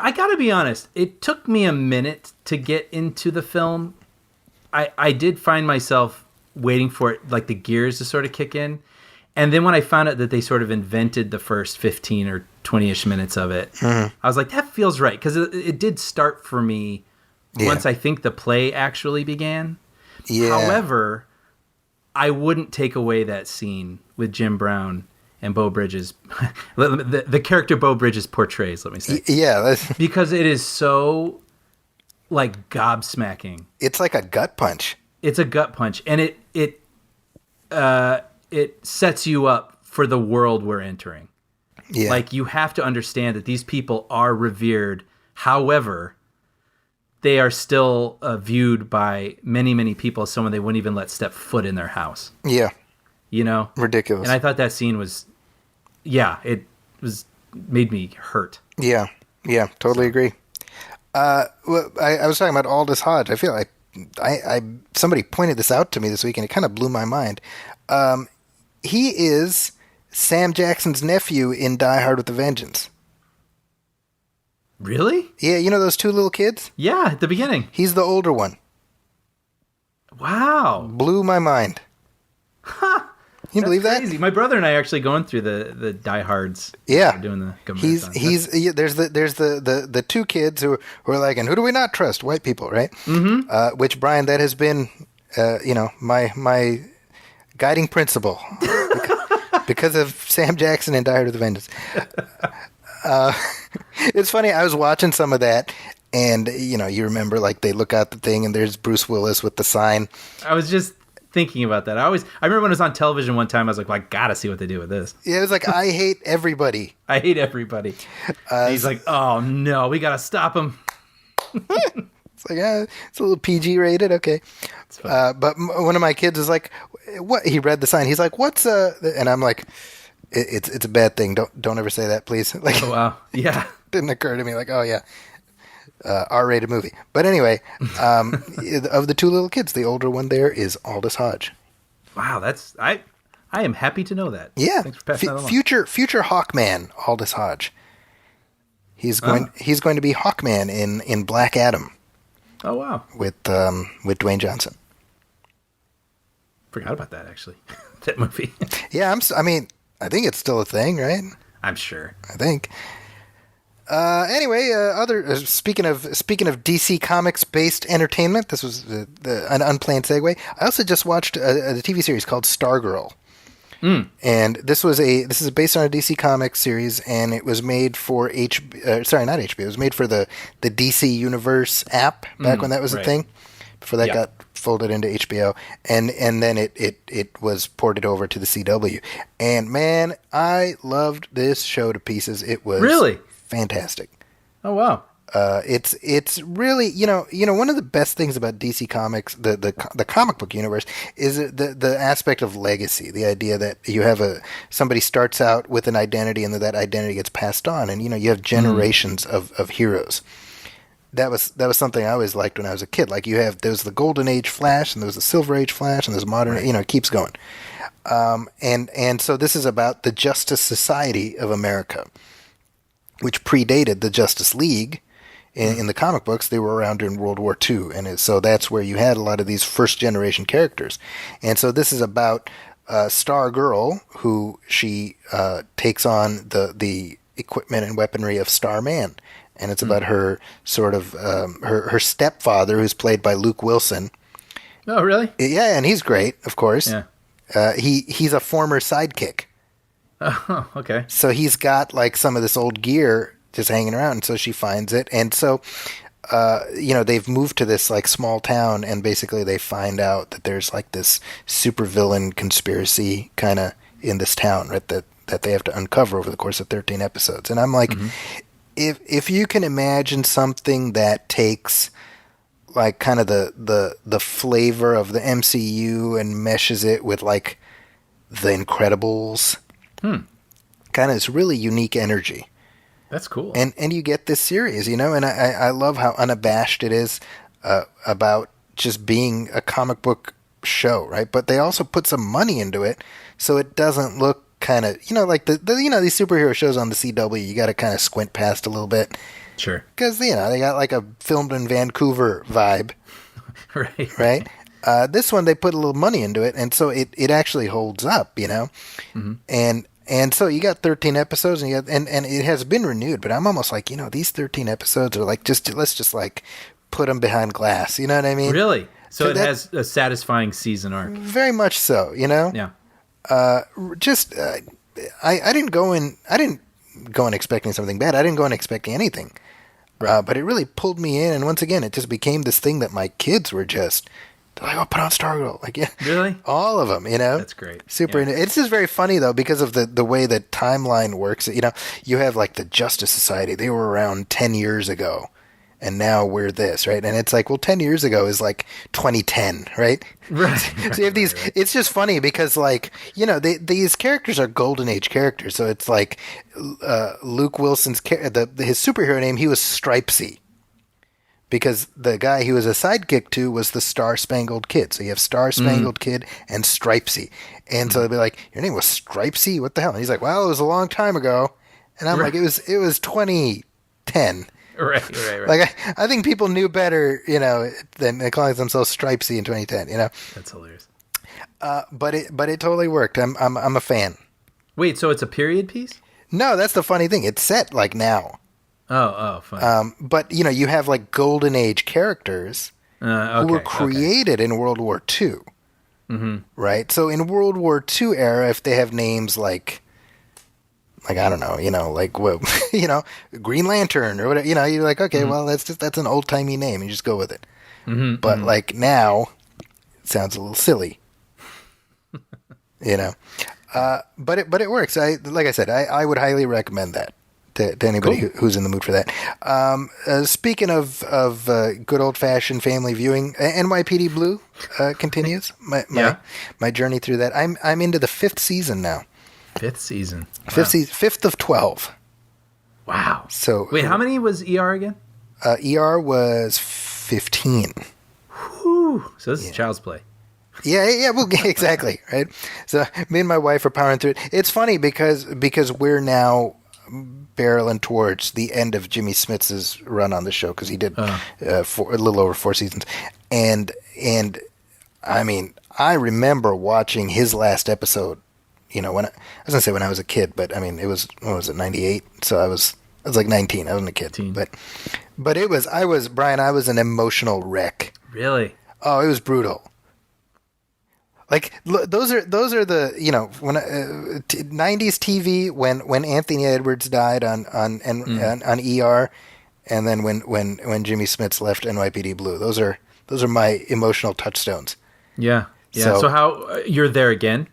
S3: I gotta be honest, it took me a minute to get into the film. I did find myself waiting for it, like the gears to sort of kick in. And then when I found out that they sort of invented the first 15 or 20-ish minutes of it, I was like, that feels right. Because it did start for me once I think the play actually began. Yeah. However, I wouldn't take away that scene with Jim Brown and Bo Bridges. the character Bo Bridges portrays, let me say.
S2: Yeah.
S3: Because it is so, like, gobsmacking.
S2: It's like a gut punch.
S3: It's a gut punch. And it sets you up for the world we're entering. Yeah. Like, you have to understand that these people are revered. However, they are still viewed by many, many people as someone they wouldn't even let step foot in their house. Yeah.
S2: Ridiculous.
S3: And I thought that scene was, it made me hurt.
S2: Yeah, totally agree. Well, I was talking about Aldous Hodge. I feel like somebody pointed this out to me this week, and it kind of blew my mind. He is Sam Jackson's nephew in Die Hard with a Vengeance.
S3: Really?
S2: Yeah, you know those two little kids?
S3: Yeah, at the beginning.
S2: He's the older one.
S3: Wow.
S2: Blew my mind.
S3: Huh.
S2: Can you believe
S3: crazy.
S2: that?
S3: My brother and I are actually going through the Die Hards.
S2: Yeah.
S3: Doing the
S2: there's the two kids who are like, and who do we not trust? White people, right? Mm-hmm. Which, Brian, that has been, my guiding principle because of Sam Jackson and Die Hard with a Vengeance. It's funny. I was watching some of that, and you remember, like, they look out the thing, and there's Bruce Willis with the sign.
S3: I was just thinking about that. I remember when it was on television one time. I was like, well, I gotta see what they do with this.
S2: Yeah, it was like, I hate everybody.
S3: I hate everybody. He's like, oh no, we gotta stop him.
S2: It's like, it's a little PG rated, okay. But one of my kids is like, what? He read the sign. He's like, what's and I'm like, it's a bad thing. Don't ever say that, please. Like,
S3: oh, wow. Yeah. Didn't
S2: occur to me. Like, oh yeah, R-rated movie. But anyway, of the two little kids, the older one there is Aldous Hodge.
S3: Wow, I am happy to know that.
S2: Yeah.
S3: Thanks for passing that along.
S2: Future Hawkman, Aldous Hodge. He's going to be Hawkman in Black Adam.
S3: Oh wow.
S2: With Dwayne Johnson.
S3: Forgot about that, actually. That movie.
S2: Yeah, I mean, I think it's still a thing, right?
S3: I'm sure.
S2: I think. Anyway, speaking of DC Comics based entertainment, this was an unplanned segue. I also just watched a TV series called Stargirl. And this is based on a DC Comics series, and it was made for not HBO. It was made for the DC Universe app back when that was a thing. Before that got folded into HBO, and then it was ported over to the CW. And man, I loved this show to pieces. It was
S3: really
S2: fantastic.
S3: Oh wow.
S2: It's really one of the best things about DC Comics, the comic book universe, is the aspect of legacy. The idea that you have somebody starts out with an identity and that identity gets passed on, and you have generations of heroes. That was something I always liked when I was a kid. Like there was the Golden Age Flash, and there was the Silver Age Flash, and there's modern. Right. It keeps going. And so this is about the Justice Society of America, which predated the Justice League. In the comic books, they were around during World War II, and so that's where you had a lot of these first-generation characters. And so this is about Stargirl, who she takes on the equipment and weaponry of Starman, and it's about her sort of her stepfather, who's played by Luke Wilson.
S3: Oh, really?
S2: Yeah, and he's great, of course.
S3: Yeah.
S2: He's a former sidekick.
S3: Oh, okay.
S2: So he's got like some of this old gear just hanging around, and so she finds it, and so they've moved to this like small town, and basically they find out that there's like this supervillain conspiracy kind of in this town, right, that they have to uncover over the course of 13 episodes. And I'm like, if you can imagine something that takes like kind of the flavor of the MCU and meshes it with like the Incredibles, kind of this really unique energy.
S3: That's cool.
S2: And you get this series, and I love how unabashed it is about just being a comic book show, right? But they also put some money into it, so it doesn't look kind of, like these superhero shows on the CW, you got to kind of squint past a little bit.
S3: Sure.
S2: Because, they got like a filmed in Vancouver vibe.
S3: Right.
S2: Right? This one, they put a little money into it, and so it actually holds up, Mm-hmm. And so you got 13 episodes, and it has been renewed, but I'm almost like, these 13 episodes are like, let's just like put them behind glass. You know what I mean?
S3: Really? So it has a satisfying season arc.
S2: Very much so,
S3: Yeah.
S2: I didn't go in expecting something bad. I didn't go in expecting anything. Right. But it really pulled me in, and once again, it just became this thing that my kids were just... They're like, oh, put on Stargirl. Like, yeah.
S3: Really?
S2: All of them,
S3: That's great.
S2: Super. Yeah. It's just very funny, though, because of the way the timeline works. You have, like, the Justice Society. They were around 10 years ago, and now we're this, right? And it's like, well, 10 years ago is, like, 2010, right?
S3: Right.
S2: So you have these... Right. It's just funny because, like, these characters are Golden Age characters. So it's like Luke Wilson's... his superhero name, he was Stripesy. Because the guy he was a sidekick to was the Star-Spangled Kid. So you have Star-Spangled Kid and Stripesy. And so they'll be like, your name was Stripesy? What the hell? And he's like, well, it was a long time ago. And I'm like, it was 2010.
S3: Right.
S2: Like, I think people knew better, than calling themselves Stripesy in 2010,
S3: That's hilarious.
S2: But it totally worked. I'm a fan.
S3: Wait, so it's a period piece?
S2: No, that's the funny thing. It's set, like, now.
S3: Oh, fine.
S2: But, you have, like, Golden Age characters who were created in World War II. Mm-hmm. Right? So in World War II era, if they have names like I don't know, Green Lantern or whatever, you're like, okay, well, that's an old-timey name. You just go with it. Mm-hmm, but, like, now, it sounds a little silly. But it works. Like I said, I would highly recommend that to anybody who's in the mood for that. Speaking of good old-fashioned family viewing, NYPD Blue continues my journey through that. I'm into the 5th season now.
S3: 5th season. Wow.
S2: 5th of 12.
S3: Wow.
S2: So
S3: wait, how many was ER again?
S2: ER was 15.
S3: Whew. So this is Child's Play.
S2: Yeah, well, exactly, right? So me and my wife are powering through it. It's funny because we're now barreling towards the end of Jimmy Smits's run on the show, because he did a little over 4 seasons, and I mean, I remember watching his last episode. When I was gonna say when I was a kid, but I mean it was, what was it, 98? So I was like 19. I wasn't a kid, but it was. Brian. I was an emotional wreck.
S3: Really?
S2: Oh, it was brutal. Like those are the when 90s TV when Anthony Edwards died on ER, and then when Jimmy Smits left NYPD Blue. Those are my emotional touchstones.
S3: Yeah. So how you're there again?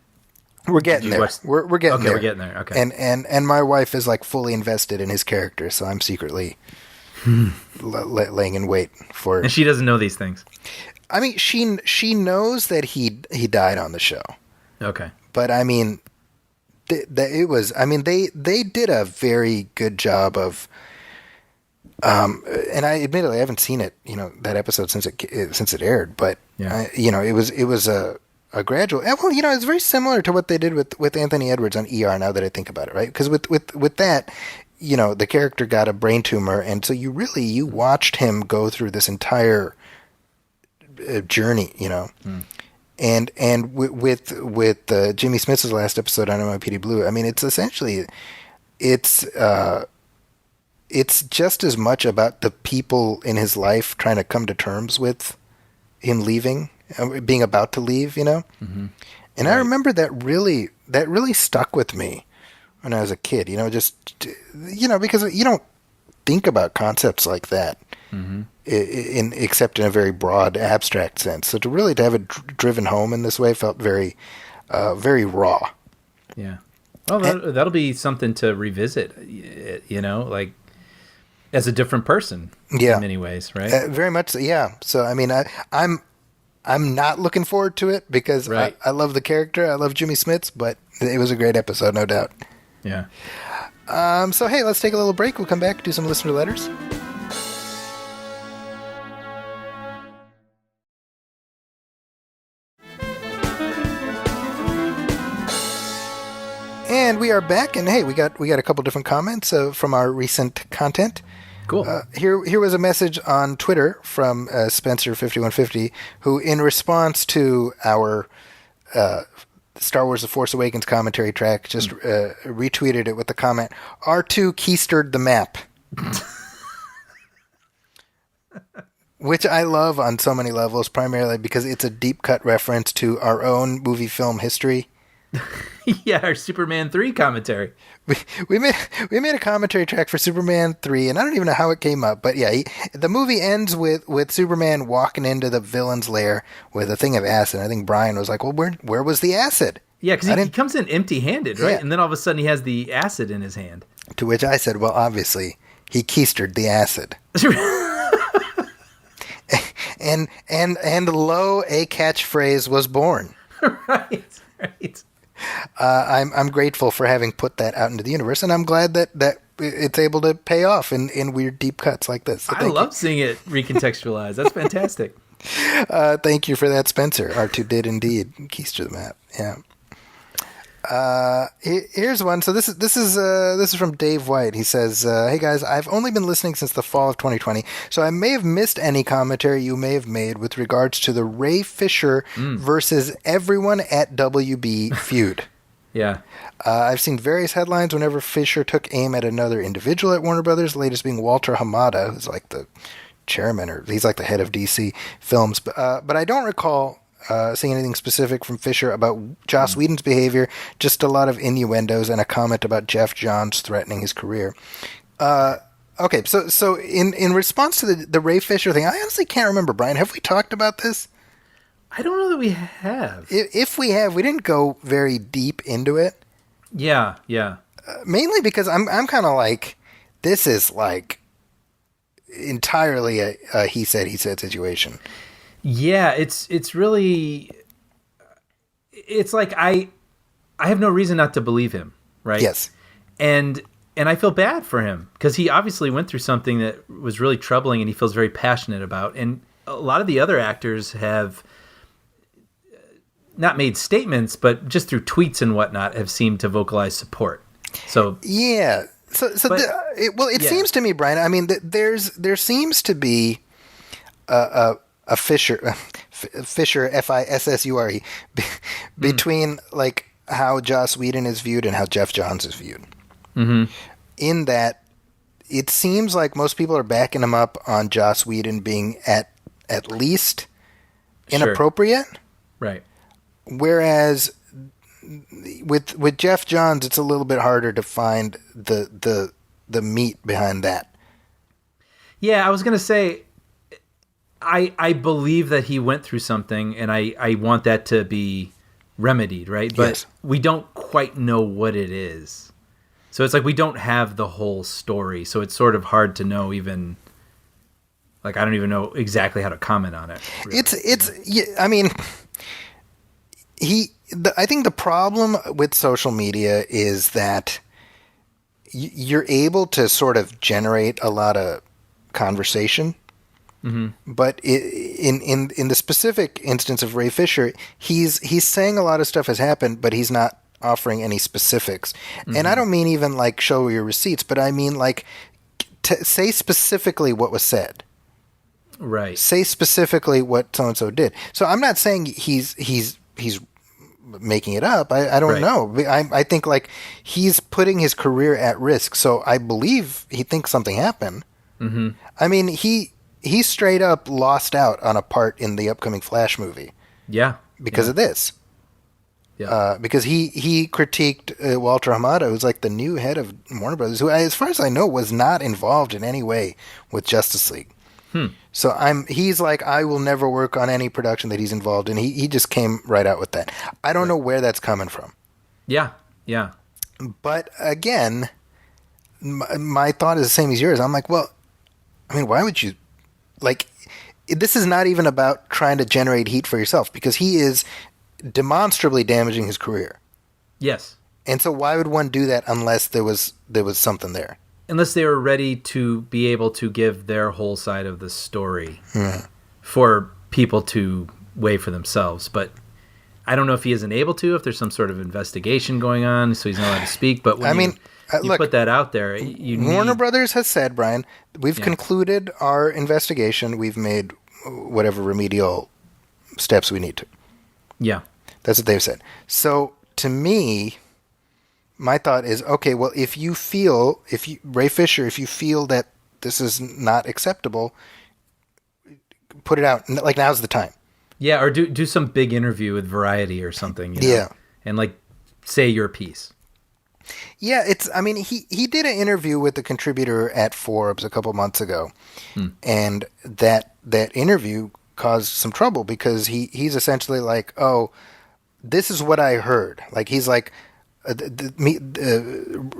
S2: We're getting there. We're getting there.
S3: We're getting there. Okay.
S2: And my wife is like fully invested in his character, so I'm secretly laying in wait for.
S3: And she doesn't know these things.
S2: I mean, she knows that he died on the show. Okay. But I mean, it was. I mean, they did a very good job of. And I admittedly I haven't seen it, that episode since it aired, but yeah. It was a gradual. Well, it's very similar to what they did with Anthony Edwards on ER. Now that I think about it, right? Because with that, the character got a brain tumor, and so you watched him go through this entire journey, and with Jimmy Smith's last episode on NYPD Blue, I mean, it's essentially it's just as much about the people in his life trying to come to terms with him leaving, being about to leave, Mm-hmm. And right. I remember that really stuck with me when I was a kid, just, because you don't think about concepts like that, mm-hmm. Except in a very broad, abstract sense. So to have it driven home in this way felt very, very raw.
S3: Yeah. Well, that'll be something to revisit, like as a different person. Yeah. In many ways, right?
S2: Very much so, yeah. So, I mean, I'm not looking forward to it because right. I love the character. I love Jimmy Smits, but it was a great episode, no doubt.
S3: Yeah.
S2: So, hey, let's take a little break. We'll come back, do some listener letters. And we are back, and hey, we got a couple different comments from our recent content.
S3: Cool.
S2: Here was a message on Twitter from Spencer5150, who, in response to our Star Wars: The Force Awakens commentary track, just retweeted it with the comment, "R2 keistered the map," which I love on so many levels, primarily because it's a deep cut reference to our own movie film history.
S3: Yeah, our Superman 3 commentary.
S2: We made a commentary track for Superman 3, and I don't even know how it came up, but yeah, the movie ends with Superman walking into the villain's lair with a thing of acid. I think Brian was like, well, where was the acid?
S3: Yeah, because he comes in empty-handed, right? Yeah. And then all of a sudden he has the acid in his hand.
S2: To which I said, well, obviously, he keistered the acid. and lo, a catchphrase was born.
S3: Right.
S2: I'm grateful for having put that out into the universe, and I'm glad that it's able to pay off in weird deep cuts like this. So
S3: I love seeing it recontextualized. That's fantastic.
S2: Thank you for that, Spencer. R2 did indeed keister the map. Yeah. Here's one. So this is from Dave White. He says, "Hey guys, I've only been listening since the fall of 2020, so I may have missed any commentary you may have made with regards to the Ray Fisher versus everyone at WB feud."
S3: Yeah.
S2: I've seen various headlines whenever Fisher took aim at another individual at Warner Brothers. The latest being Walter Hamada, who's like the chairman, or he's like the head of DC Films. But I don't recall seeing anything specific from Fisher about Joss Whedon's behavior, just a lot of innuendos and a comment about Jeff Johns threatening his career. Okay, so in response to the Ray Fisher thing, I honestly can't remember, Brian. Have we talked about this?
S3: I don't know that we have.
S2: If we have, we didn't go very deep into it.
S3: Yeah.
S2: Mainly because I'm kind of like, this is like entirely a he said situation.
S3: Yeah, it's really, it's like I have no reason not to believe him, right?
S2: Yes.
S3: And I feel bad for him because he obviously went through something that was really troubling and he feels very passionate about. And a lot of the other actors have not made statements, but just through tweets and whatnot have seemed to vocalize support. So
S2: yeah. It seems to me, Brian, I mean, there seems to be a Fisher Fisher, Fissure, between like how Joss Whedon is viewed and how Jeff Johns is viewed.
S3: Mm-hmm.
S2: In that, it seems like most people are backing him up on Joss Whedon being at least inappropriate.
S3: Sure. Right.
S2: Whereas with Jeff Johns, it's a little bit harder to find the meat behind that.
S3: Yeah, I was gonna say, I believe that he went through something, and I want that to be remedied, right? But
S2: yes.
S3: We don't quite know what it is. So it's like we don't have the whole story, so it's sort of hard to know even. Like, I don't even know exactly how to comment on it. Really.
S2: I mean, I think the problem with social media is that you're able to sort of generate a lot of conversation.
S3: Mm-hmm.
S2: But in the specific instance of Ray Fisher, he's saying a lot of stuff has happened, but he's not offering any specifics. Mm-hmm. And I don't mean even like show your receipts, but I mean like say specifically what was said.
S3: Right.
S2: Say specifically what so and so did. So I'm not saying he's making it up. I don't know. I think like he's putting his career at risk. So I believe he thinks something happened.
S3: Mm-hmm.
S2: I mean, he straight up lost out on a part in the upcoming Flash movie.
S3: Yeah.
S2: Because of this.
S3: Yeah.
S2: Because he critiqued Walter Hamada, who's like the new head of Warner Brothers, who, as far as I know, was not involved in any way with Justice League. So he's like, I will never work on any production that he's involved in. He just came right out with that. I don't know where that's coming from.
S3: Yeah. Yeah.
S2: But again, my thought is the same as yours. I'm like, well, I mean, why would you like? This is not even about trying to generate heat for yourself, because he is demonstrably damaging his career.
S3: Yes.
S2: And so why would one do that unless there was something there?
S3: Unless they were ready to be able to give their whole side of the story for people to weigh for themselves. But I don't know if he isn't able to, if there's some sort of investigation going on, so he's not allowed to speak. But when you
S2: look,
S3: put that out there,
S2: Warner Brothers has said, Brian, we've concluded our investigation. We've made whatever remedial steps we need to.
S3: Yeah.
S2: That's what they've said. So to me, my thought is, okay, well, Ray Fisher, if you feel that this is not acceptable, put it out. Like, now's the time.
S3: Yeah, or do some big interview with Variety or something. You know,
S2: yeah.
S3: And like say your piece.
S2: Yeah, he did an interview with the contributor at Forbes a couple months ago, and that interview caused some trouble because he's essentially like, oh, this is what I heard. Like, he's like,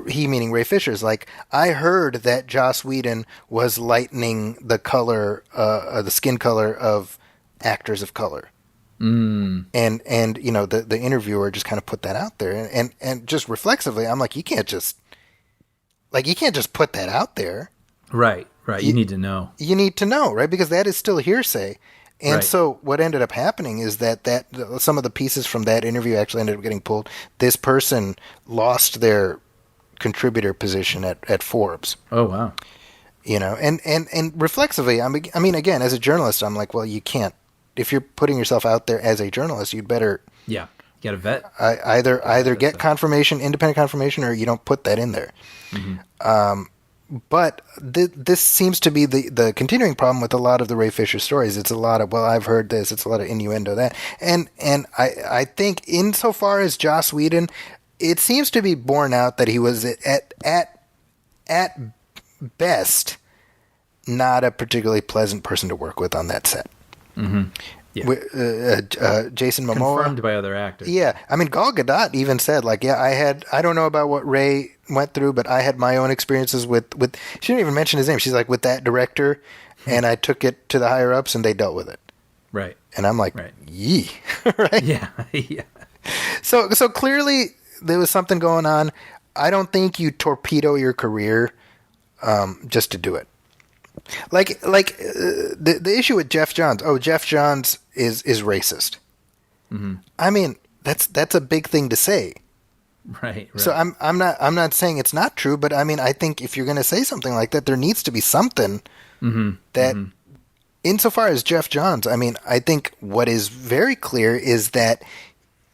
S2: he meaning Ray Fisher's like, I heard that Joss Whedon was lightening the color, the skin color of actors of color. And you know, the interviewer just kind of put that out there, and just reflexively, I'm like, you can't just put that out there.
S3: Right. You need to know.
S2: You need to know, right? Because that is still hearsay. And
S3: right.
S2: So what ended up happening is that some of the pieces from that interview actually ended up getting pulled. This person lost their contributor position at Forbes.
S3: Oh, wow.
S2: You know, and reflexively, I mean, again, as a journalist, I'm like, well, you can't. If you're putting yourself out there as a journalist, you'd better.
S3: Yeah, you got to vet.
S2: Either get confirmation, independent confirmation, or you don't put that in there. Mm-hmm. But this seems to be the continuing problem with a lot of the Ray Fisher stories. It's a lot of, well, I've heard this. It's a lot of innuendo that. And I think insofar as Joss Whedon, it seems to be borne out that he was at best not a particularly pleasant person to work with on that set.
S3: Mm-hmm. Yeah.
S2: Jason Momoa.
S3: Confirmed by other actors.
S2: Yeah. I mean, Gal Gadot even said, like, yeah, I don't know about what Ray went through, but I had my own experiences with she didn't even mention his name. She's like, with that director, and I took it to the higher ups and they dealt with it.
S3: Right.
S2: And I'm like, yee. Right?
S3: Yeah. Yeah.
S2: So clearly there was something going on. I don't think you torpedo your career just to do it. Like the issue with Jeff Johns. Oh, Jeff Johns is racist. Mm-hmm. I mean, that's a big thing to say.
S3: Right.
S2: So I'm not saying it's not true, but I mean, I think if you're going to say something like that, there needs to be something that insofar as Jeff Johns, I mean, I think what is very clear is that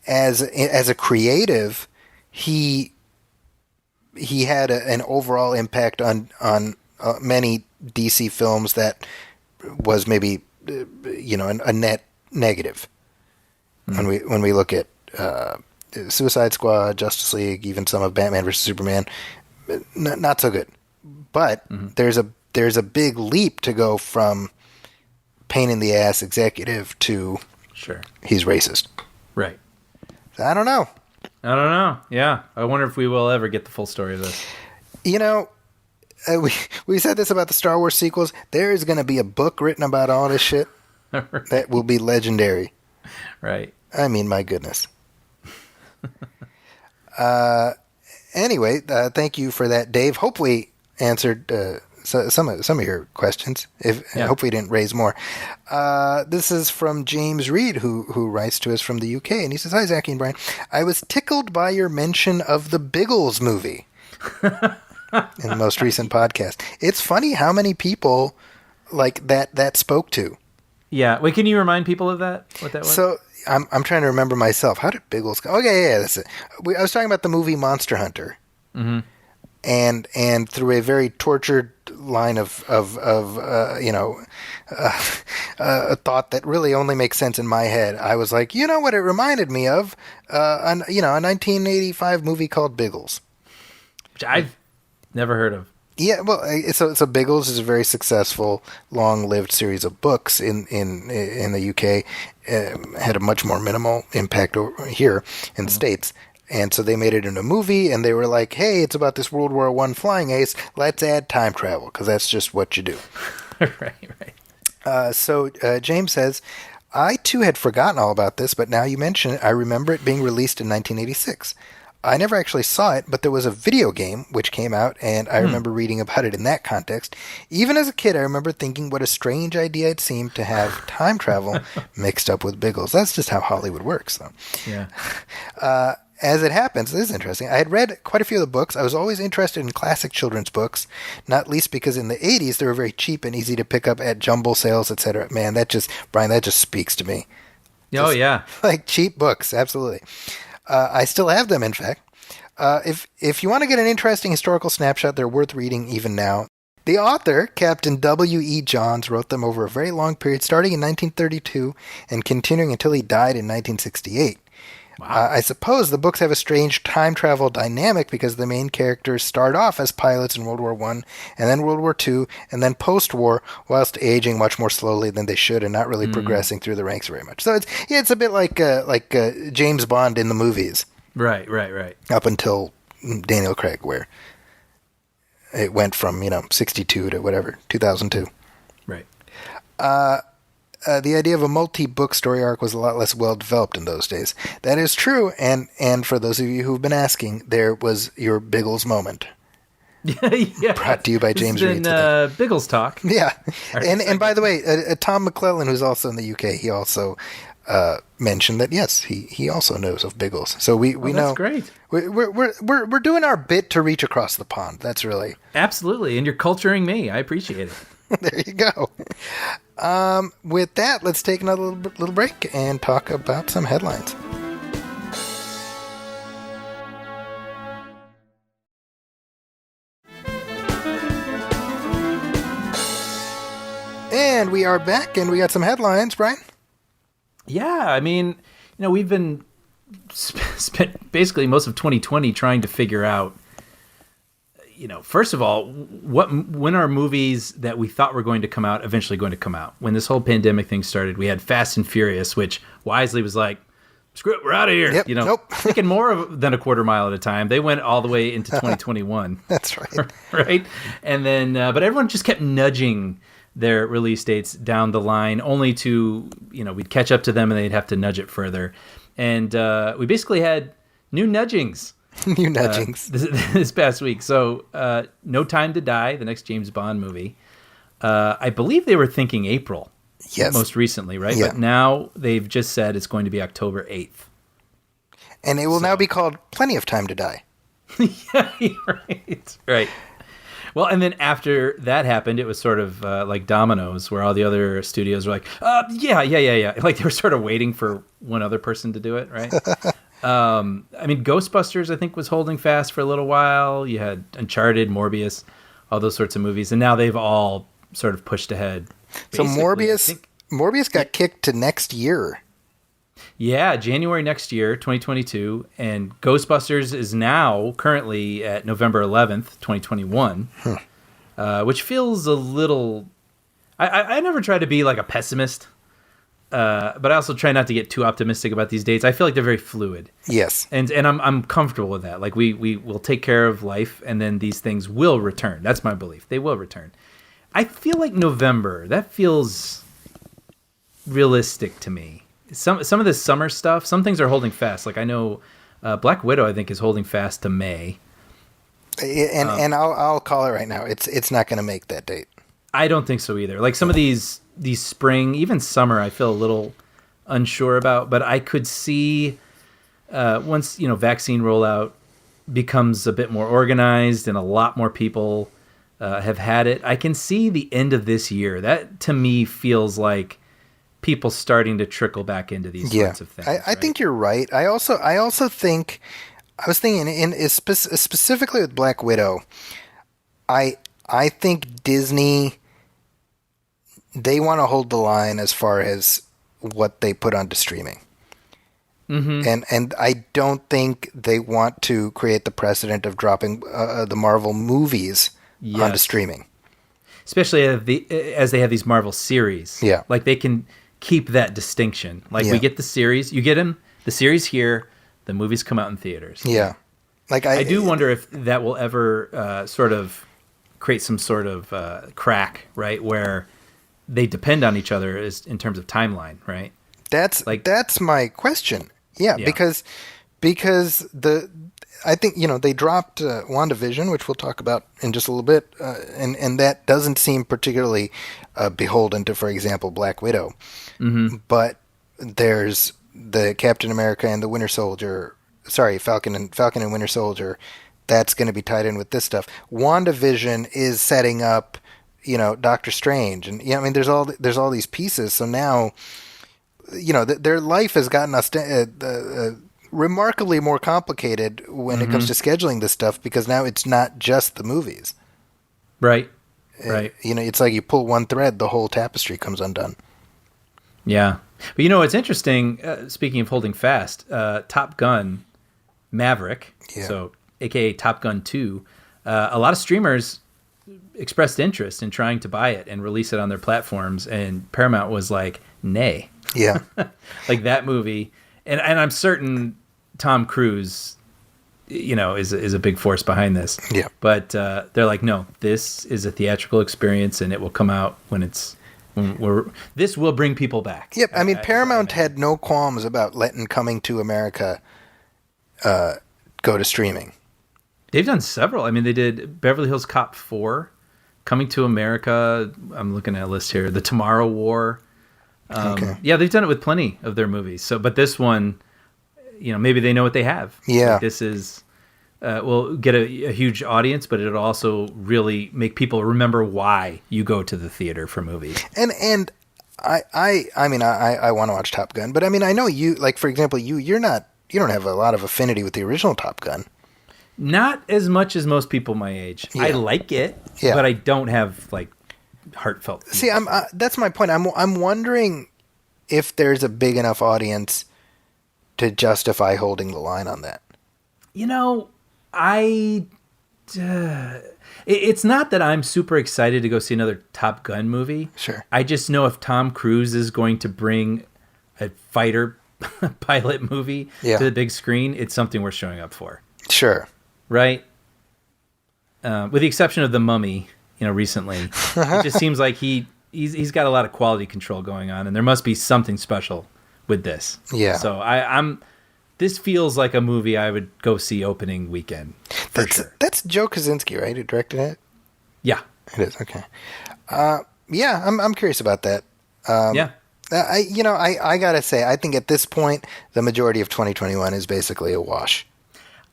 S2: as a creative, he had an overall impact on many DC films that was maybe a net negative. When we look at Suicide Squad, Justice League, even some of Batman vs Superman, not so good. But there's a big leap to go from pain in the ass executive to he's racist.
S3: Right.
S2: So I don't know.
S3: Yeah, I wonder if we will ever get the full story of this.
S2: We said this about the Star Wars sequels. There is going to be a book written about all this shit that will be legendary.
S3: Right.
S2: I mean, my goodness. Anyway, thank you for that, Dave. Hopefully answered some of your questions. Hopefully you didn't raise more. This is from James Reed, who writes to us from the UK, and he says, "Hi, Zachy and Brian. I was tickled by your mention of the Biggles movie in the most recent podcast. It's funny how many people like that spoke to."
S3: Yeah. Wait, can you remind people of that? What that was?
S2: So I'm trying to remember myself. How did Biggles go? Okay, yeah, that's it. I was talking about the movie Monster Hunter. Mm-hmm. And through a very tortured line of a thought that really only makes sense in my head, I was like, you know what it reminded me of? A 1985 movie called Biggles.
S3: Which I've never heard of.
S2: Yeah, well, so Biggles is a very successful, long-lived series of books in the UK. Had a much more minimal impact over here in the States. And so they made it into a movie, and they were like, hey, it's about this World War I flying ace. Let's add time travel, because that's just what you do.
S3: Right.
S2: So James says, I too had forgotten all about this, but now you mention it, I remember it being released in 1986. I never actually saw it, but there was a video game which came out, and I remember reading about it in that context. Even as a kid, I remember thinking what a strange idea it seemed to have time travel mixed up with Biggles. That's just how Hollywood works, though.
S3: Yeah.
S2: As it happens, this is interesting. I had read quite a few of the books. I was always interested in classic children's books, not least because in the 80s they were very cheap and easy to pick up at jumble sales, etc. Man, Brian, that just speaks to me.
S3: Oh, yeah.
S2: Like cheap books, absolutely. I still have them, in fact. If you want to get an interesting historical snapshot, they're worth reading even now. The author, Captain W.E. Johns, wrote them over a very long period, starting in 1932 and continuing until he died in 1968. Wow. I suppose the books have a strange time travel dynamic because the main characters start off as pilots in World War I, and then World War II, and then post-war, whilst aging much more slowly than they should and not really progressing through the ranks very much. So it's a bit like James Bond in the movies.
S3: Right.
S2: Up until Daniel Craig, where it went from 62 to whatever 2002.
S3: Right.
S2: The idea of a multi-book story arc was a lot less well-developed in those days. That is true, and for those of you who've been asking, there was your Biggles moment.
S3: Yeah.
S2: Brought to you by James Reed.
S3: Biggles Talk.
S2: Yeah. And by the way, Tom McClellan, who's also in the UK, he also mentioned that, yes, he also knows of Biggles. So we know.
S3: That's great.
S2: We're doing our bit to reach across the pond. That's really...
S3: Absolutely, and you're culturing me. I appreciate it.
S2: There you go. With that, let's take another little break and talk about some headlines. And we are back, and we got some headlines, Brian.
S3: Yeah, I mean, we've been spent basically most of 2020 trying to figure out, first of all, when are movies that we thought were going to come out eventually going to come out? When this whole pandemic thing started, we had Fast and Furious, which wisely was like, screw it, we're out of here.
S2: Yep, nope.
S3: Taking more than a quarter mile at a time. They went all the way into 2021.
S2: That's right.
S3: Right? And then, but everyone just kept nudging their release dates down the line, only to, we'd catch up to them and they'd have to nudge it further. And we basically had new nudgings.
S2: New nudgings.
S3: This past week. So, No Time to Die, the next James Bond movie. I believe they were thinking April.
S2: Yes.
S3: Most recently, right?
S2: Yeah.
S3: But now they've just said it's going to be October 8th.
S2: And it will now be called Plenty of Time to Die.
S3: Yeah, right. Well, and then after that happened, it was sort of like dominoes, where all the other studios were like, yeah. Like they were sort of waiting for one other person to do it, right? I mean, Ghostbusters, I think, was holding fast for a little while. You had Uncharted, Morbius, all those sorts of movies. And now they've all sort of pushed ahead.
S2: So Morbius got kicked to next year.
S3: Yeah, January next year, 2022. And Ghostbusters is now currently at November 11th, 2021, which feels a little... I never try to be like a pessimist, but I also try not to get too optimistic about these dates. I feel like they're very fluid.
S2: Yes.
S3: And I'm comfortable with that. Like we will take care of life, and then these things will return. That's my belief. They will return. I feel like November, that feels realistic to me. Some of this summer stuff, some things are holding fast. Like I know Black Widow, I think, is holding fast to May.
S2: And I'll call it right now. It's not going to make that date.
S3: I don't think so either. Like some of these spring, even summer, I feel a little unsure about. But I could see once vaccine rollout becomes a bit more organized and a lot more people have had it, I can see the end of this year. That to me feels like people starting to trickle back into these sorts of things.
S2: I think you're right. I also think I was thinking specifically with Black Widow. I think Disney, they want to hold the line as far as what they put onto streaming. Mm-hmm. And I don't think they want to create the precedent of dropping the Marvel movies onto streaming. Especially
S3: as they have these Marvel series.
S2: Yeah.
S3: Like they can keep that distinction. Like we get the series, you get them, the series here, the movies come out in theaters.
S2: Yeah. Like
S3: I do wonder if that will ever sort of create some sort of crack, right? Where they depend on each other in terms of timeline, right?
S2: That's my question. Yeah. because I think they dropped WandaVision, which we'll talk about in just a little bit, and that doesn't seem particularly beholden to, for example, Black Widow. Mm-hmm. But there's the Captain America and the Winter Soldier. Sorry, Falcon and Winter Soldier. That's going to be tied in with this stuff. WandaVision is setting up, Doctor Strange, and there's all these pieces. So now, their life has gotten remarkably more complicated when it comes to scheduling this stuff, because now it's not just the movies.
S3: Right. Right.
S2: It's like you pull one thread, the whole tapestry comes undone.
S3: Yeah. But it's interesting, speaking of holding fast, Top Gun Maverick, so aka Top Gun 2, a lot of streamers expressed interest in trying to buy it and release it on their platforms, and Paramount was like, nay.
S2: Yeah.
S3: Like that movie. And I'm certain Tom Cruise, is a big force behind this.
S2: Yeah.
S3: But they're like, no, this is a theatrical experience, and it will come out this will bring people back.
S2: Yep. Paramount had no qualms about letting Coming to America go to streaming.
S3: They've done several. They did Beverly Hills Cop 4, Coming to America. I'm looking at a list here. The Tomorrow War. Okay. Yeah, they've done it with plenty of their movies. So, but this one, maybe they know what they have.
S2: Yeah.
S3: Like this is will get a huge audience, but it'll also really make people remember why you go to the theater for movies.
S2: And I want to watch Top Gun, but I know you, like, for example, you don't have a lot of affinity with the original Top Gun.
S3: Not as much as most people my age. Yeah. I like it, but I don't have like heartfelt.
S2: See, that's my point. I'm wondering if there's a big enough audience to justify holding the line on that.
S3: It's not that I'm super excited to go see another Top Gun movie.
S2: Sure.
S3: I just know if Tom Cruise is going to bring a fighter pilot movie to the big screen, it's something we're showing up for.
S2: Sure.
S3: Right? With the exception of The Mummy, recently. It just seems like he's got a lot of quality control going on, and there must be something special with this.
S2: Yeah.
S3: So this feels like a movie I would go see opening weekend. Sure.
S2: That's Joe Kosinski, right? Who directed it?
S3: Yeah.
S2: It is, okay. I'm curious about that. I gotta say, I think at this point, the majority of 2021 is basically a wash.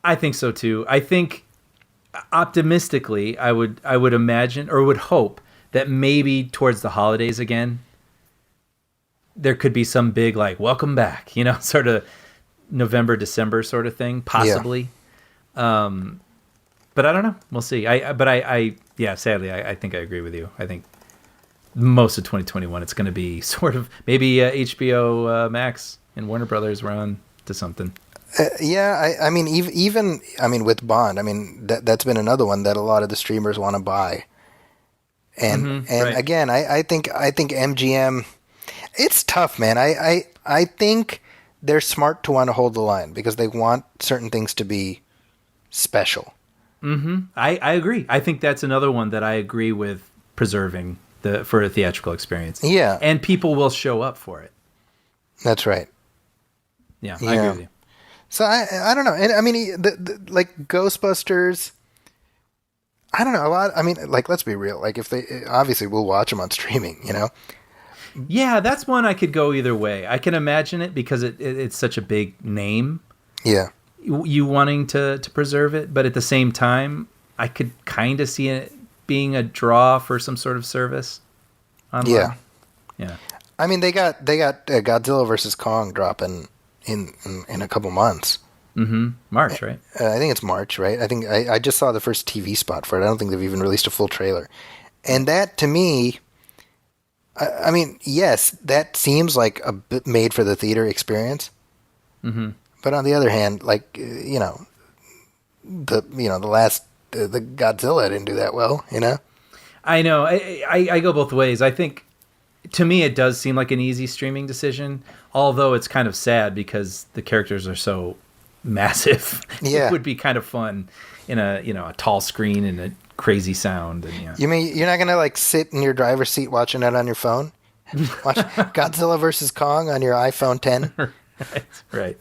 S3: I think so too. I think optimistically, I would imagine or would hope that maybe towards the holidays again, there could be some big like welcome back, sort of November, December sort of thing, possibly. Yeah. But I don't know. We'll see. Sadly, I think I agree with you. I think most of 2021, it's going to be sort of maybe HBO Max and Warner Brothers were on to something.
S2: I mean, even with Bond, I mean that's been another one that a lot of the streamers want to buy. And right. Again, I think MGM, it's tough, man. I think they're smart to want to hold the line because they want certain things to be special.
S3: Mm-hmm. I agree. I think that's another one that I agree with preserving for a theatrical experience.
S2: Yeah.
S3: And people will show up for it.
S2: That's right.
S3: Yeah, I agree with you.
S2: So I don't know. And I mean, like Ghostbusters, I don't know a lot. I mean, like, let's be real. Like if obviously we'll watch them on streaming,
S3: Yeah, that's one I could go either way. I can imagine it because it's such a big name.
S2: Yeah.
S3: You wanting to preserve it, but at the same time, I could kind of see it being a draw for some sort of service online. Yeah.
S2: I mean, they got Godzilla versus Kong dropping in a couple months.
S3: Mm-hmm. March, right?
S2: I think it's March, right? I think I just saw the first TV spot for it. I don't think they've even released a full trailer. And that, to me, I mean, yes, that seems like a bit made for the theater experience.
S3: Mm-hmm.
S2: But on the other hand, like the Godzilla didn't do that well,
S3: I know. I go both ways. I think to me it does seem like an easy streaming decision, although it's kind of sad because the characters are so massive.
S2: Yeah.
S3: It would be kind of fun in a tall screen and a crazy sound. And
S2: You mean you're not gonna like sit in your driver's seat watching it on your phone? Watch Godzilla versus Kong on your iPhone 10.
S3: Right.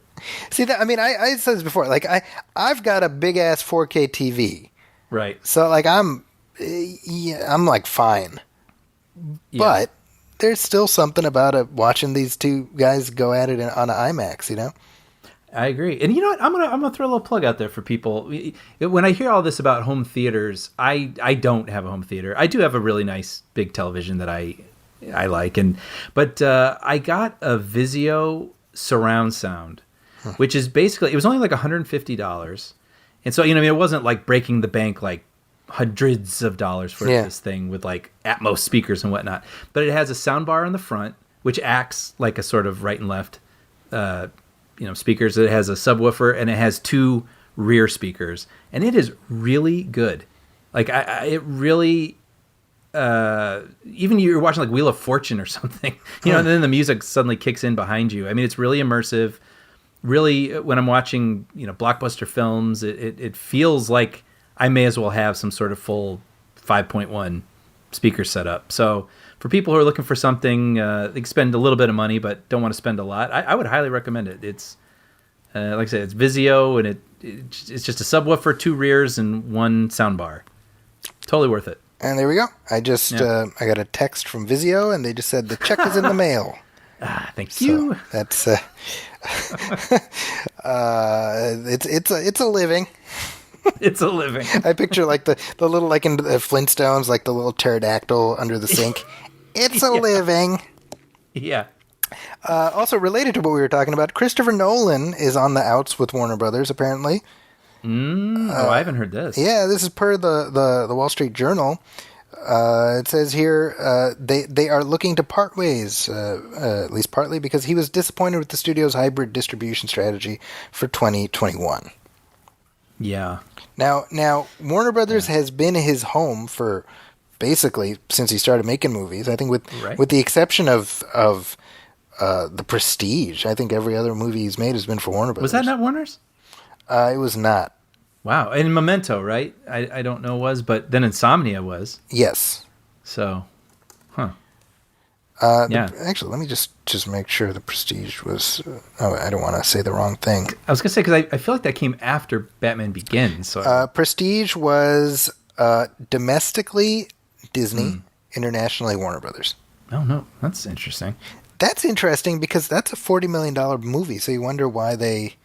S2: See that? I mean, I said this before. Like I've got a big ass 4K TV.
S3: Right.
S2: So like I'm like fine. Yeah. But there's still something about watching these two guys go at it on an IMAX.
S3: I agree. And you know what? I'm gonna throw a little plug out there for people. When I hear all this about home theaters, I don't have a home theater. I do have a really nice big television that I like, but I got a Vizio surround sound, which is basically, it was only like $150, and so it wasn't like breaking the bank like hundreds of dollars for this thing with like Atmos speakers and whatnot. But it has a sound bar on the front, which acts like a sort of right and left speakers. It has a subwoofer and it has two rear speakers, and it is really good. Like it really, even you're watching like Wheel of Fortune or something, and then the music suddenly kicks in behind you. I mean, it's really immersive. Really, when I'm watching, blockbuster films, it feels like I may as well have some sort of full 5.1 speaker setup. So for people who are looking for something, they can spend a little bit of money, but don't want to spend a lot, I would highly recommend it. It's, like I said, it's Vizio, and it's just a subwoofer, two rears, and one soundbar. Totally worth it.
S2: And there we go. I got a text from Vizio, and they just said the check is in the mail.
S3: Thank you.
S2: That's it's a living.
S3: It's a living.
S2: I picture like the little, like in the Flintstones, like the little pterodactyl under the sink. It's a living.
S3: Yeah.
S2: Also related to what we were talking about, Christopher Nolan is on the outs with Warner Brothers, apparently.
S3: I haven't heard this.
S2: Yeah, this is per the Wall Street Journal. It says here they are looking to part ways, at least partly, because he was disappointed with the studio's hybrid distribution strategy for 2021.
S3: Yeah.
S2: Now Warner Brothers has been his home for basically since he started making movies. I think with the exception of The Prestige, I think every other movie he's made has been for Warner Brothers.
S3: Was that not Warner's?
S2: It was not.
S3: Wow. And Memento, right? I don't know was, but then Insomnia was.
S2: Yes.
S3: So,
S2: Actually, let me just make sure The Prestige was... I don't want to say the wrong thing.
S3: I was going to say, because I feel like that came after Batman Begins. So
S2: Prestige was domestically Disney, internationally Warner Brothers.
S3: Oh, no. That's interesting.
S2: That's interesting because that's a $40 million movie, so you wonder why they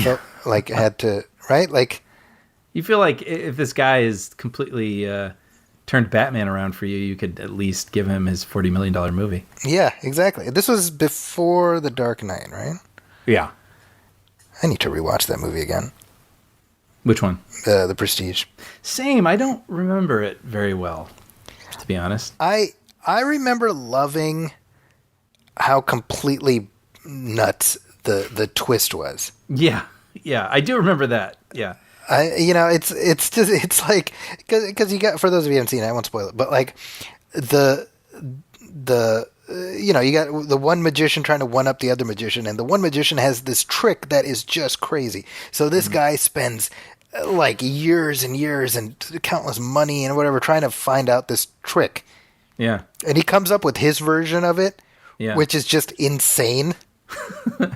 S2: felt like had to... Right? Like...
S3: You feel like if this guy is completely turned Batman around for you, you could at least give him his $40 million movie.
S2: Yeah, exactly. This was before The Dark Knight, right?
S3: Yeah.
S2: I need to rewatch that movie again.
S3: Which one?
S2: The Prestige.
S3: Same. I don't remember it very well, to be honest.
S2: I remember loving how completely nuts the twist was.
S3: Yeah. Yeah, I do remember that. Yeah.
S2: It's like, because you got, for those of you who haven't seen it, I won't spoil it, but like you got the one magician trying to one up the other magician, and the one magician has this trick that is just crazy. So this guy spends like years and years and countless money and whatever trying to find out this trick.
S3: Yeah.
S2: And he comes up with his version of it,
S3: yeah.
S2: which is just insane.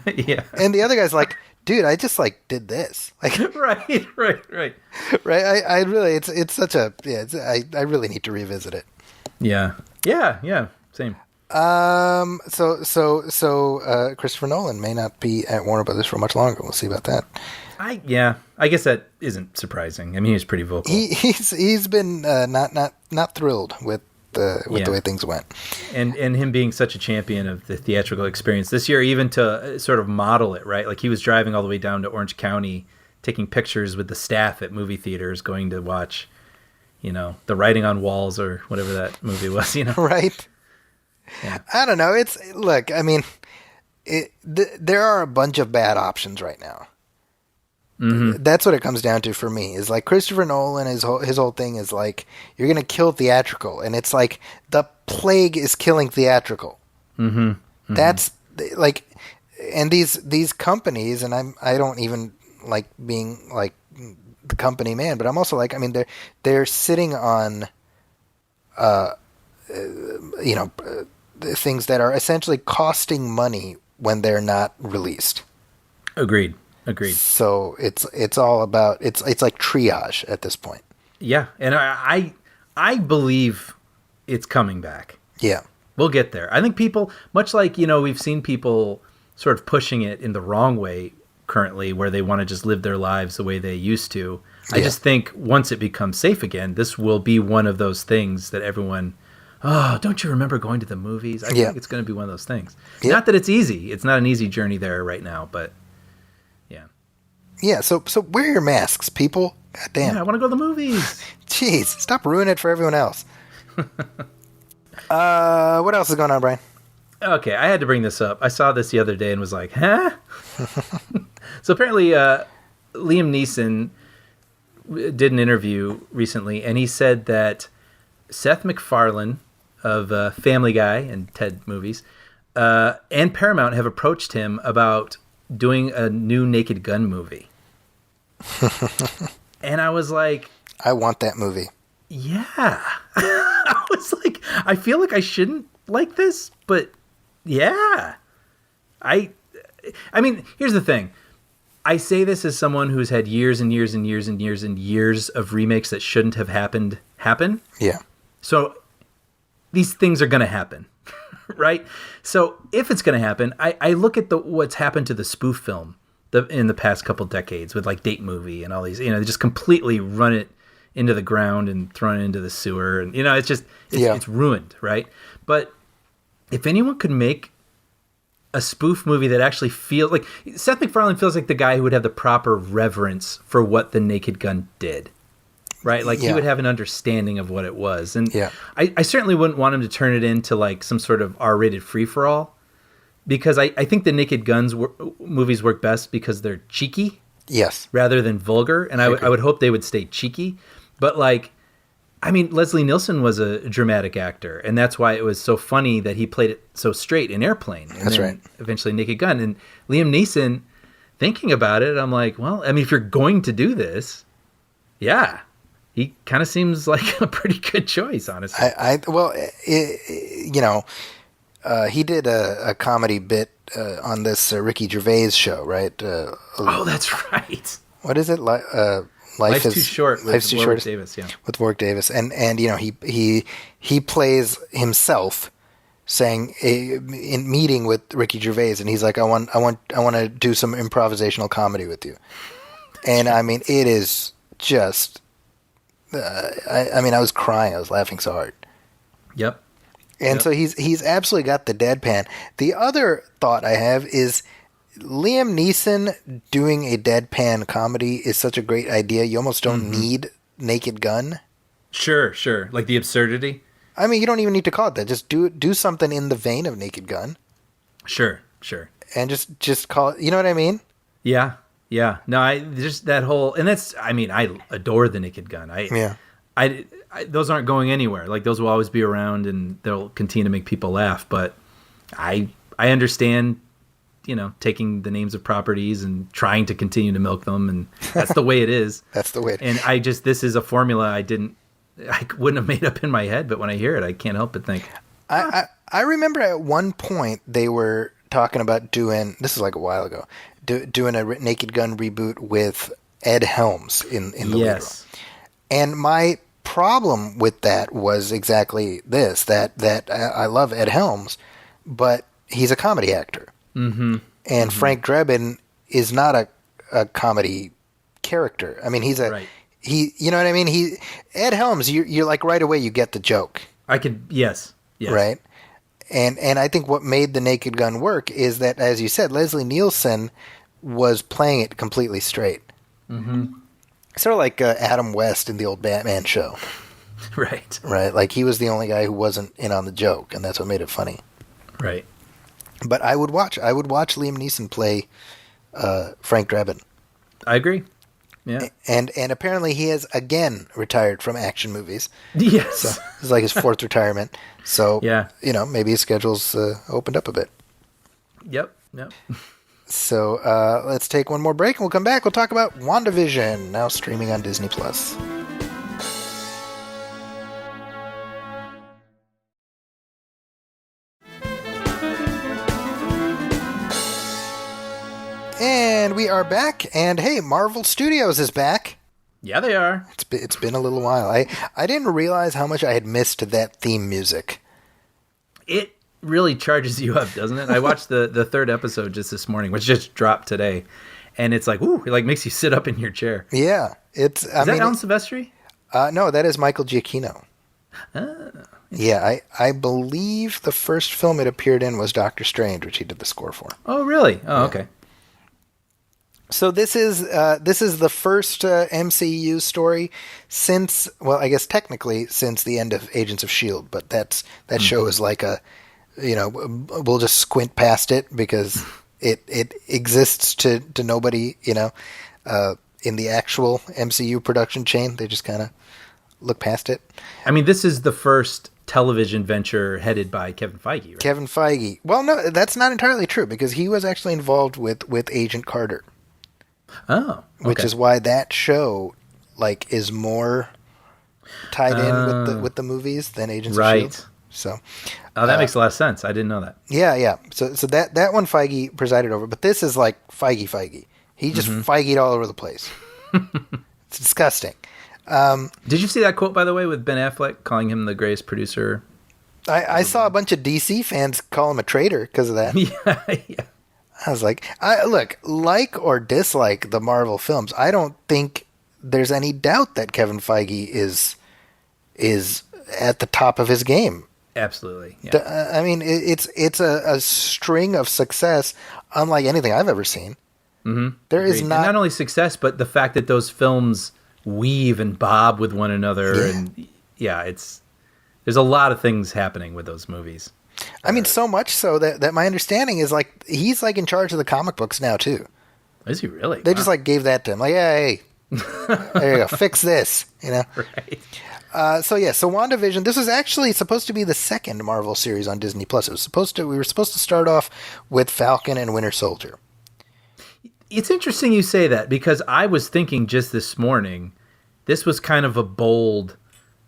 S3: Yeah.
S2: And the other guy's like, dude, I just like did this. Like,
S3: right.
S2: right. I really, it's such a, I really need to revisit it.
S3: Yeah. Same.
S2: So Christopher Nolan may not be at Warner Brothers for much longer. We'll see about that.
S3: I guess that isn't surprising. I mean, he was pretty vocal.
S2: He's been not thrilled with the way things went,
S3: and him being such a champion of the theatrical experience this year, even to sort of model it, right? Like he was driving all the way down to Orange County, taking pictures with the staff at movie theaters, going to watch, The Writing on Walls or whatever that movie was,
S2: right? Yeah. I don't know. Look. I mean, there are a bunch of bad options right now. Mm-hmm. That's what it comes down to for me. Is like Christopher Nolan, his whole thing is like, you're going to kill theatrical, and it's like the plague is killing theatrical. Mm-hmm. Mm-hmm. That's like, and these companies, and I don't even like being like the company man, but I'm also like, I mean, they're sitting on, things that are essentially costing money when they're not released.
S3: Agreed.
S2: So it's all about it's like triage at this point.
S3: Yeah, and I believe it's coming back.
S2: Yeah,
S3: we'll get there. I think people, much like we've seen people sort of pushing it in the wrong way currently, where they want to just live their lives the way they used to. I just think once it becomes safe again, this will be one of those things that everyone. Oh, don't you remember going to the movies? I think it's going to be one of those things. Yeah. Not that it's easy. It's not an easy journey there right now, but.
S2: Yeah, so wear your masks, people. God damn.
S3: Yeah, I want to go to the movies.
S2: Jeez, stop ruining it for everyone else. What else is going on, Brian?
S3: Okay, I had to bring this up. I saw this the other day and was like, huh? So apparently Liam Neeson did an interview recently, and he said that Seth MacFarlane of Family Guy and Ted movies and Paramount have approached him about doing a new Naked Gun movie. And I was like,
S2: I want that movie.
S3: Yeah. I was like, I feel like I shouldn't like this, but yeah. I mean, here's the thing. I say this as someone who's had years and years and years and years and years of remakes that shouldn't have happened happen.
S2: Yeah.
S3: So these things are going to happen. Right? So if it's going to happen, I look at what's happened to the spoof film in the past couple decades with like Date Movie and all these, they just completely run it into the ground and thrown it into the sewer. And, it's ruined, right? But if anyone could make a spoof movie that actually feels like Seth MacFarlane feels like the guy who would have the proper reverence for what the Naked Gun did. Right? Like he would have an understanding of what it was. And I certainly wouldn't want him to turn it into like some sort of R-rated free-for-all, because I think the Naked Guns movies work best because they're cheeky.
S2: Yes. Rather
S3: than vulgar. And I would hope they would stay cheeky. But like, I mean, Leslie Nielsen was a dramatic actor, and that's why it was so funny that he played it so straight in Airplane. And
S2: that's right.
S3: Eventually Naked Gun. And Liam Neeson, thinking about it, I'm like, well, I mean, if you're going to do this, yeah. He kind of seems like a pretty good choice, honestly.
S2: He did a comedy bit on this Ricky Gervais show, right?
S3: Oh, that's right.
S2: What is it?
S3: Life's Too Short.
S2: Life's Too
S3: Warwick
S2: Short.
S3: Davis, yeah.
S2: With Warwick Davis, and he plays himself saying in meeting with Ricky Gervais, and he's like, I want to do some improvisational comedy with you, and I mean, it is just, I mean, I was crying. I was laughing so hard.
S3: Yep.
S2: And so he's absolutely got the deadpan. The other thought I have is Liam Neeson doing a deadpan comedy is such a great idea. You almost don't need Naked Gun.
S3: Sure. Like the absurdity.
S2: I mean, you don't even need to call it that. Just do something in the vein of Naked Gun.
S3: Sure.
S2: And just call it, you know what I mean?
S3: Yeah. No, I just that whole, and that's, I mean, I adore the Naked Gun. I those aren't going anywhere. Like those will always be around, and they'll continue to make people laugh. But I understand, taking the names of properties and trying to continue to milk them, and that's the way it is.
S2: That's the way.
S3: And this is a formula I wouldn't have made up in my head, but when I hear it, I can't help but think.
S2: I remember at one point they were talking about doing, this is like a while ago, doing a Naked Gun reboot with Ed Helms in the lead role. And my problem with that was exactly this, that I love Ed Helms, but he's a comedy actor. Mm-hmm. And Frank Drebin is not a comedy character. I mean, he's you know what I mean? Ed Helms, you're like right away you get the joke.
S3: Yes.
S2: Right? And I think what made the Naked Gun work is that, as you said, Leslie Nielsen was playing it completely straight. Mm-hmm. Sort of like Adam West in the old Batman show.
S3: Right.
S2: Like he was the only guy who wasn't in on the joke, and that's what made it funny.
S3: Right.
S2: But I would watch Liam Neeson play Frank Drebin.
S3: I agree. Yeah.
S2: And apparently he has again retired from action movies.
S3: Yes.
S2: So it's like his fourth retirement. So
S3: yeah.
S2: Maybe his schedule's opened up a bit.
S3: Yep.
S2: So let's take one more break and we'll come back. We'll talk about WandaVision, now streaming on Disney+. And we are back, and hey, Marvel Studios is back.
S3: Yeah, they are.
S2: It's been a little while. I didn't realize how much I had missed that theme music.
S3: It really charges you up, doesn't it? I watched the third episode just this morning, which just dropped today, and it's like, ooh, it like makes you sit up in your chair.
S2: Yeah, is that
S3: Alan Silvestri?
S2: No, that is Michael Giacchino. Yeah, I believe the first film it appeared in was Doctor Strange, which he did the score for.
S3: Oh, really? Oh, yeah. Okay.
S2: So this is the first MCU story since, well, I guess technically since the end of Agents of S.H.I.E.L.D., but that show is like we'll just squint past it because it exists to nobody, in the actual MCU production chain. They just kind of look past it.
S3: I mean, this is the first television venture headed by Kevin Feige, right?
S2: Kevin Feige. Well, no, that's not entirely true because he was actually involved with Agent Carter.
S3: Oh, okay.
S2: Which is why that show is more tied in with the movies than Agents of S.H.I.E.L.D. So,
S3: that makes a lot of sense. I didn't know that.
S2: Yeah. So that one Feige presided over, but this is like Feige. He just Feige'd all over the place. It's disgusting.
S3: Did you see that quote, by the way, with Ben Affleck calling him the greatest producer?
S2: I saw a bunch of DC fans call him a traitor because of that.
S3: Yeah.
S2: I was like, like or dislike the Marvel films, I don't think there's any doubt that Kevin Feige is at the top of his game.
S3: Absolutely. Yeah.
S2: I mean, it's a string of success unlike anything I've ever seen. Mm-hmm. There is
S3: not only success, but the fact that those films weave and bob with one another, and there's a lot of things happening with those movies.
S2: I mean, so much so that my understanding is he's in charge of the comic books now too.
S3: Is he really?
S2: They just gave that to him. Hey, there you go, fix this.
S3: Right.
S2: So WandaVision. This was actually supposed to be the second Marvel series on Disney Plus. We were supposed to start off with Falcon and Winter Soldier.
S3: It's interesting you say that because I was thinking just this morning, this was kind of a bold,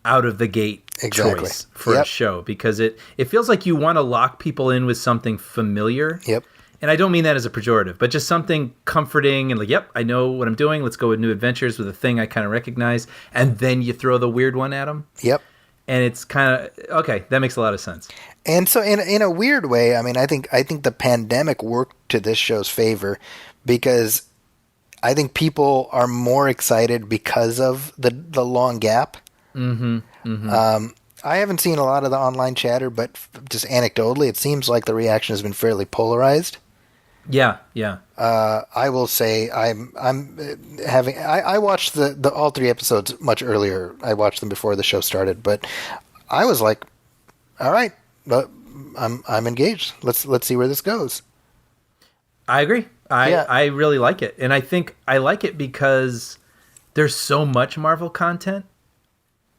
S3: out of the gate choice for a show because it feels like you want to lock people in with something familiar.
S2: Yep.
S3: And I don't mean that as a pejorative, but just something comforting and yep, I know what I'm doing. Let's go with new adventures with a thing I kind of recognize. And then you throw the weird one at them.
S2: Yep.
S3: And it's kind of, okay, that makes a lot of sense.
S2: And so in a weird way, I mean, I think the pandemic worked to this show's favor because people are more excited because of the long gap. I haven't seen a lot of the online chatter, but just anecdotally, it seems like the reaction has been fairly polarized.
S3: Yeah.
S2: I will say I watched the all 3 episodes much earlier. I watched them before the show started, but I was like, all right, I'm engaged. Let's see where this goes.
S3: I agree.
S2: Yeah.
S3: I really like it. And I think I like it because there's so much Marvel content.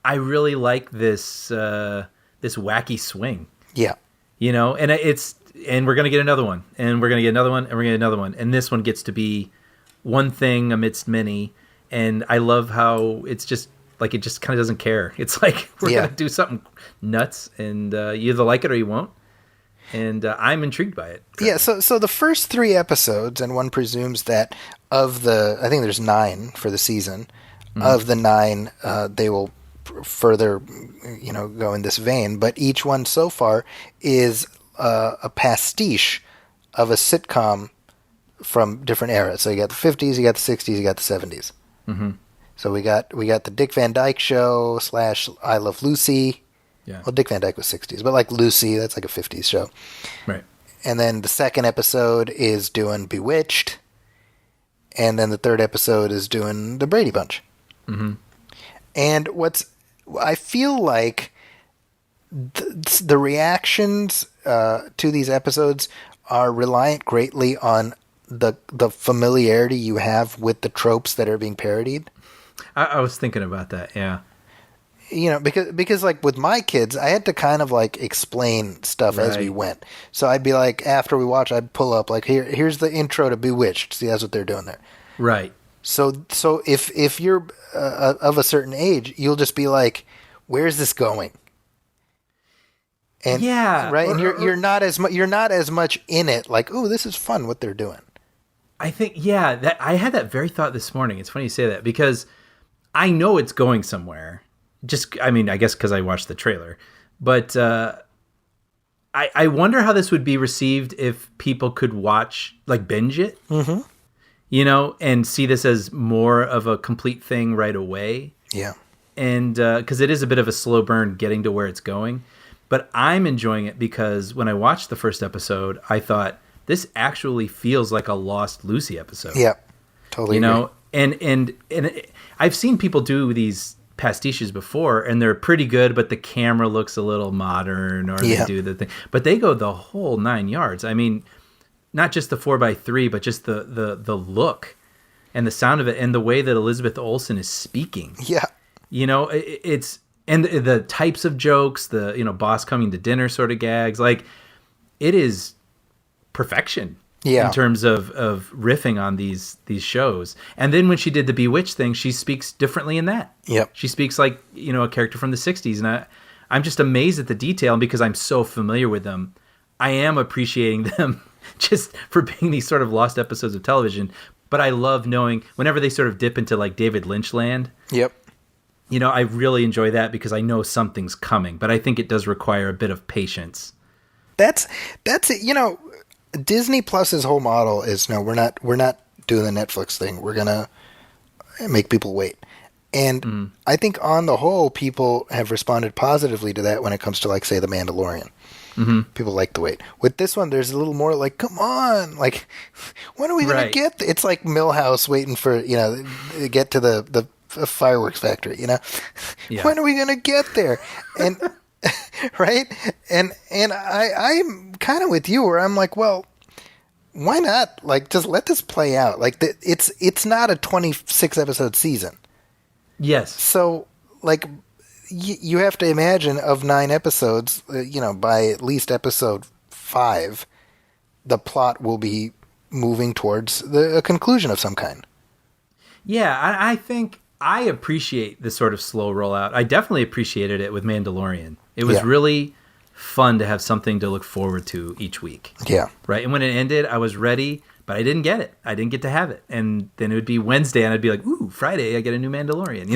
S3: I really like this wacky swing.
S2: Yeah.
S3: And we're going to get another one, and we're going to get another one, and we're going to get another one. And this one gets to be one thing amidst many. And I love how it's just like, it just kind of doesn't care. It's like, we're going to do something nuts, and you either like it or you won't. And I'm intrigued by it.
S2: Yeah. So the first 3 episodes, and one presumes that I think there's 9 for the season. Of the 9, they will further, go in this vein. But each one so far is a pastiche of a sitcom from different eras. So you got the 50s, you got the 60s, you got the 70s. Mm-hmm. So we got the Dick Van Dyke Show / I Love Lucy. Yeah. Well, Dick Van Dyke was 60s, but like Lucy, that's like a 50s show.
S3: Right.
S2: And then the second episode is doing Bewitched. And then the third episode is doing The Brady Bunch. Mm-hmm. And I feel like the reactions to these episodes are reliant greatly on the familiarity you have with the tropes that are being parodied.
S3: I was thinking about that, yeah.
S2: Because like with my kids, I had to kind of like explain stuff as we went. So I'd be like, after we watch, I'd pull up like, here's the intro to Bewitched. See, that's what they're doing there. Right. So if you're of a certain age, you'll just be like, where's this going? And right, and you're not as much in it. Like, oh, this is fun what they're doing.
S3: I think that I had that very thought this morning. It's funny you say that because I know it's going somewhere. I guess because I watched the trailer, but I wonder how this would be received if people could binge it, and see this as more of a complete thing right away. Yeah. And because it is a bit of a slow burn getting to where it's going. But I'm enjoying it because when I watched the first episode, I this actually feels like a Lost Lucy episode. Yeah, totally. And I've seen people do these pastiches before, and they're pretty good, but the camera looks a little modern, or they do the thing. But they go the whole 9 yards. I mean, not just the 4x3, but just the look and the sound of it, and the way that Elizabeth Olsen is speaking. Yeah, it's. And the types of jokes, the boss coming to dinner sort of gags, like it is perfection in terms of riffing on these shows. And then when she did the Bewitched thing, she speaks differently in that. Yep. She speaks like, a character from the 60s. And I'm just amazed at the detail, and because I'm so familiar with them, I am appreciating them just for being these sort of lost episodes of television. But I love knowing whenever they sort of dip into like David Lynch land. Yep. I really enjoy that because I know something's coming, but I think it does require a bit of patience.
S2: That's it. Disney Plus's whole model is we're not doing the Netflix thing. We're gonna make people wait, and I think on the whole, people have responded positively to that when it comes to like say The Mandalorian. Mm-hmm. People like the wait. With this one, there's a little more like, come on, like when are we gonna get? It's like Millhouse waiting for get to the a fireworks factory, when are we gonna get there? And right, and I'm kind of with you where I'm like, well, why not like just let this play out? Like it's not a 26 episode season. Yes. So like you have to imagine of 9 episodes, by at least episode 5, the plot will be moving towards a conclusion of some kind.
S3: Yeah, I think I appreciate this sort of slow rollout. I definitely appreciated it with Mandalorian. It was really fun to have something to look forward to each week. Yeah. Right? And when it ended, I was ready, but I didn't get it. I didn't get to have it. And then it would be Wednesday, and I'd be like, ooh, Friday, I get a new Mandalorian.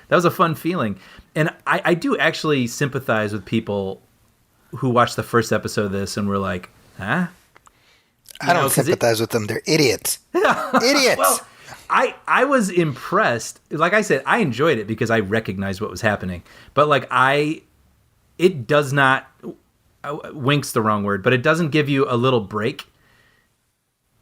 S3: That was a fun feeling. And I do actually sympathize with people who watched the first episode of this and were like, huh?
S2: I don't sympathize with them. They're idiots. Idiots.
S3: Well, I was impressed. Like I said, I enjoyed it because I recognized what was happening. But like it does not, wink's the wrong word, but it doesn't give you a little break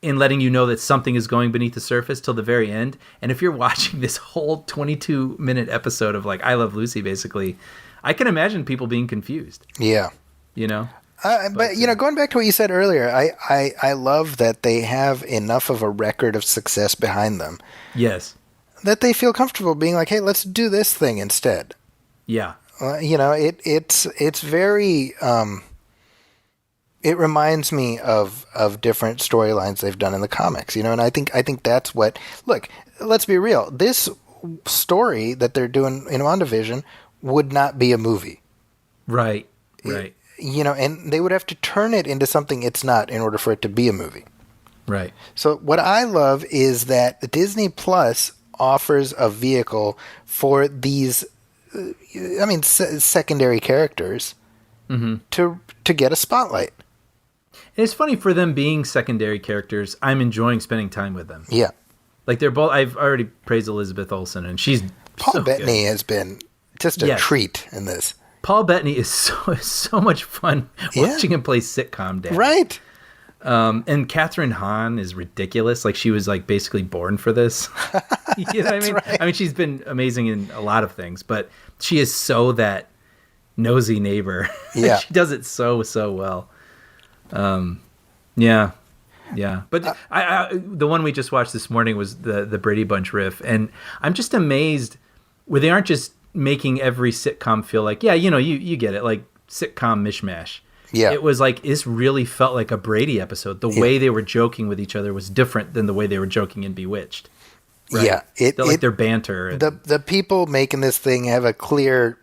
S3: in letting you know that something is going beneath the surface till the very end. And if you're watching this whole 22-minute episode of like I Love Lucy, basically, I can imagine people being confused.
S2: Yeah.
S3: You know?
S2: But you know, going back to what you said earlier, I love that they have enough of a record of success behind them.
S3: Yes.
S2: That they feel comfortable being like, hey, let's do this thing instead.
S3: Yeah.
S2: You know, it's very. It reminds me of different storylines they've done in the comics, you know, and I think that's what. Look, let's be real. This story that they're doing in WandaVision would not be a movie.
S3: Right. Right.
S2: You know, and they would have to turn it into something it's not in order for it to be a movie.
S3: Right.
S2: So what I love is that Disney Plus offers a vehicle for these, secondary characters to get a spotlight.
S3: And it's funny for them being secondary characters. I'm enjoying spending time with them.
S2: Yeah.
S3: Like they're both. I've already praised Elizabeth Olsen, and she's
S2: Paul
S3: so
S2: Bettany
S3: good.
S2: has been just a treat in this.
S3: Paul Bettany is so much fun watching him play sitcom dad.
S2: Right.
S3: And Catherine Hahn is ridiculous. Like she was like basically born for this. You know what I mean?
S2: Right.
S3: I mean, she's been amazing in a lot of things, but she is so that nosy neighbor.
S2: Yeah.
S3: She does it so well. Yeah. But I the one we just watched this morning was the Brady Bunch riff, and I'm just amazed where they aren't just making every sitcom feel like, yeah, you know, you get it, like sitcom mishmash.
S2: Yeah.
S3: It was like, this really felt like a Brady episode. The way they were joking with each other was different than the way they were joking in Bewitched. Right?
S2: Yeah.
S3: Their banter. And,
S2: the people making this thing have a clear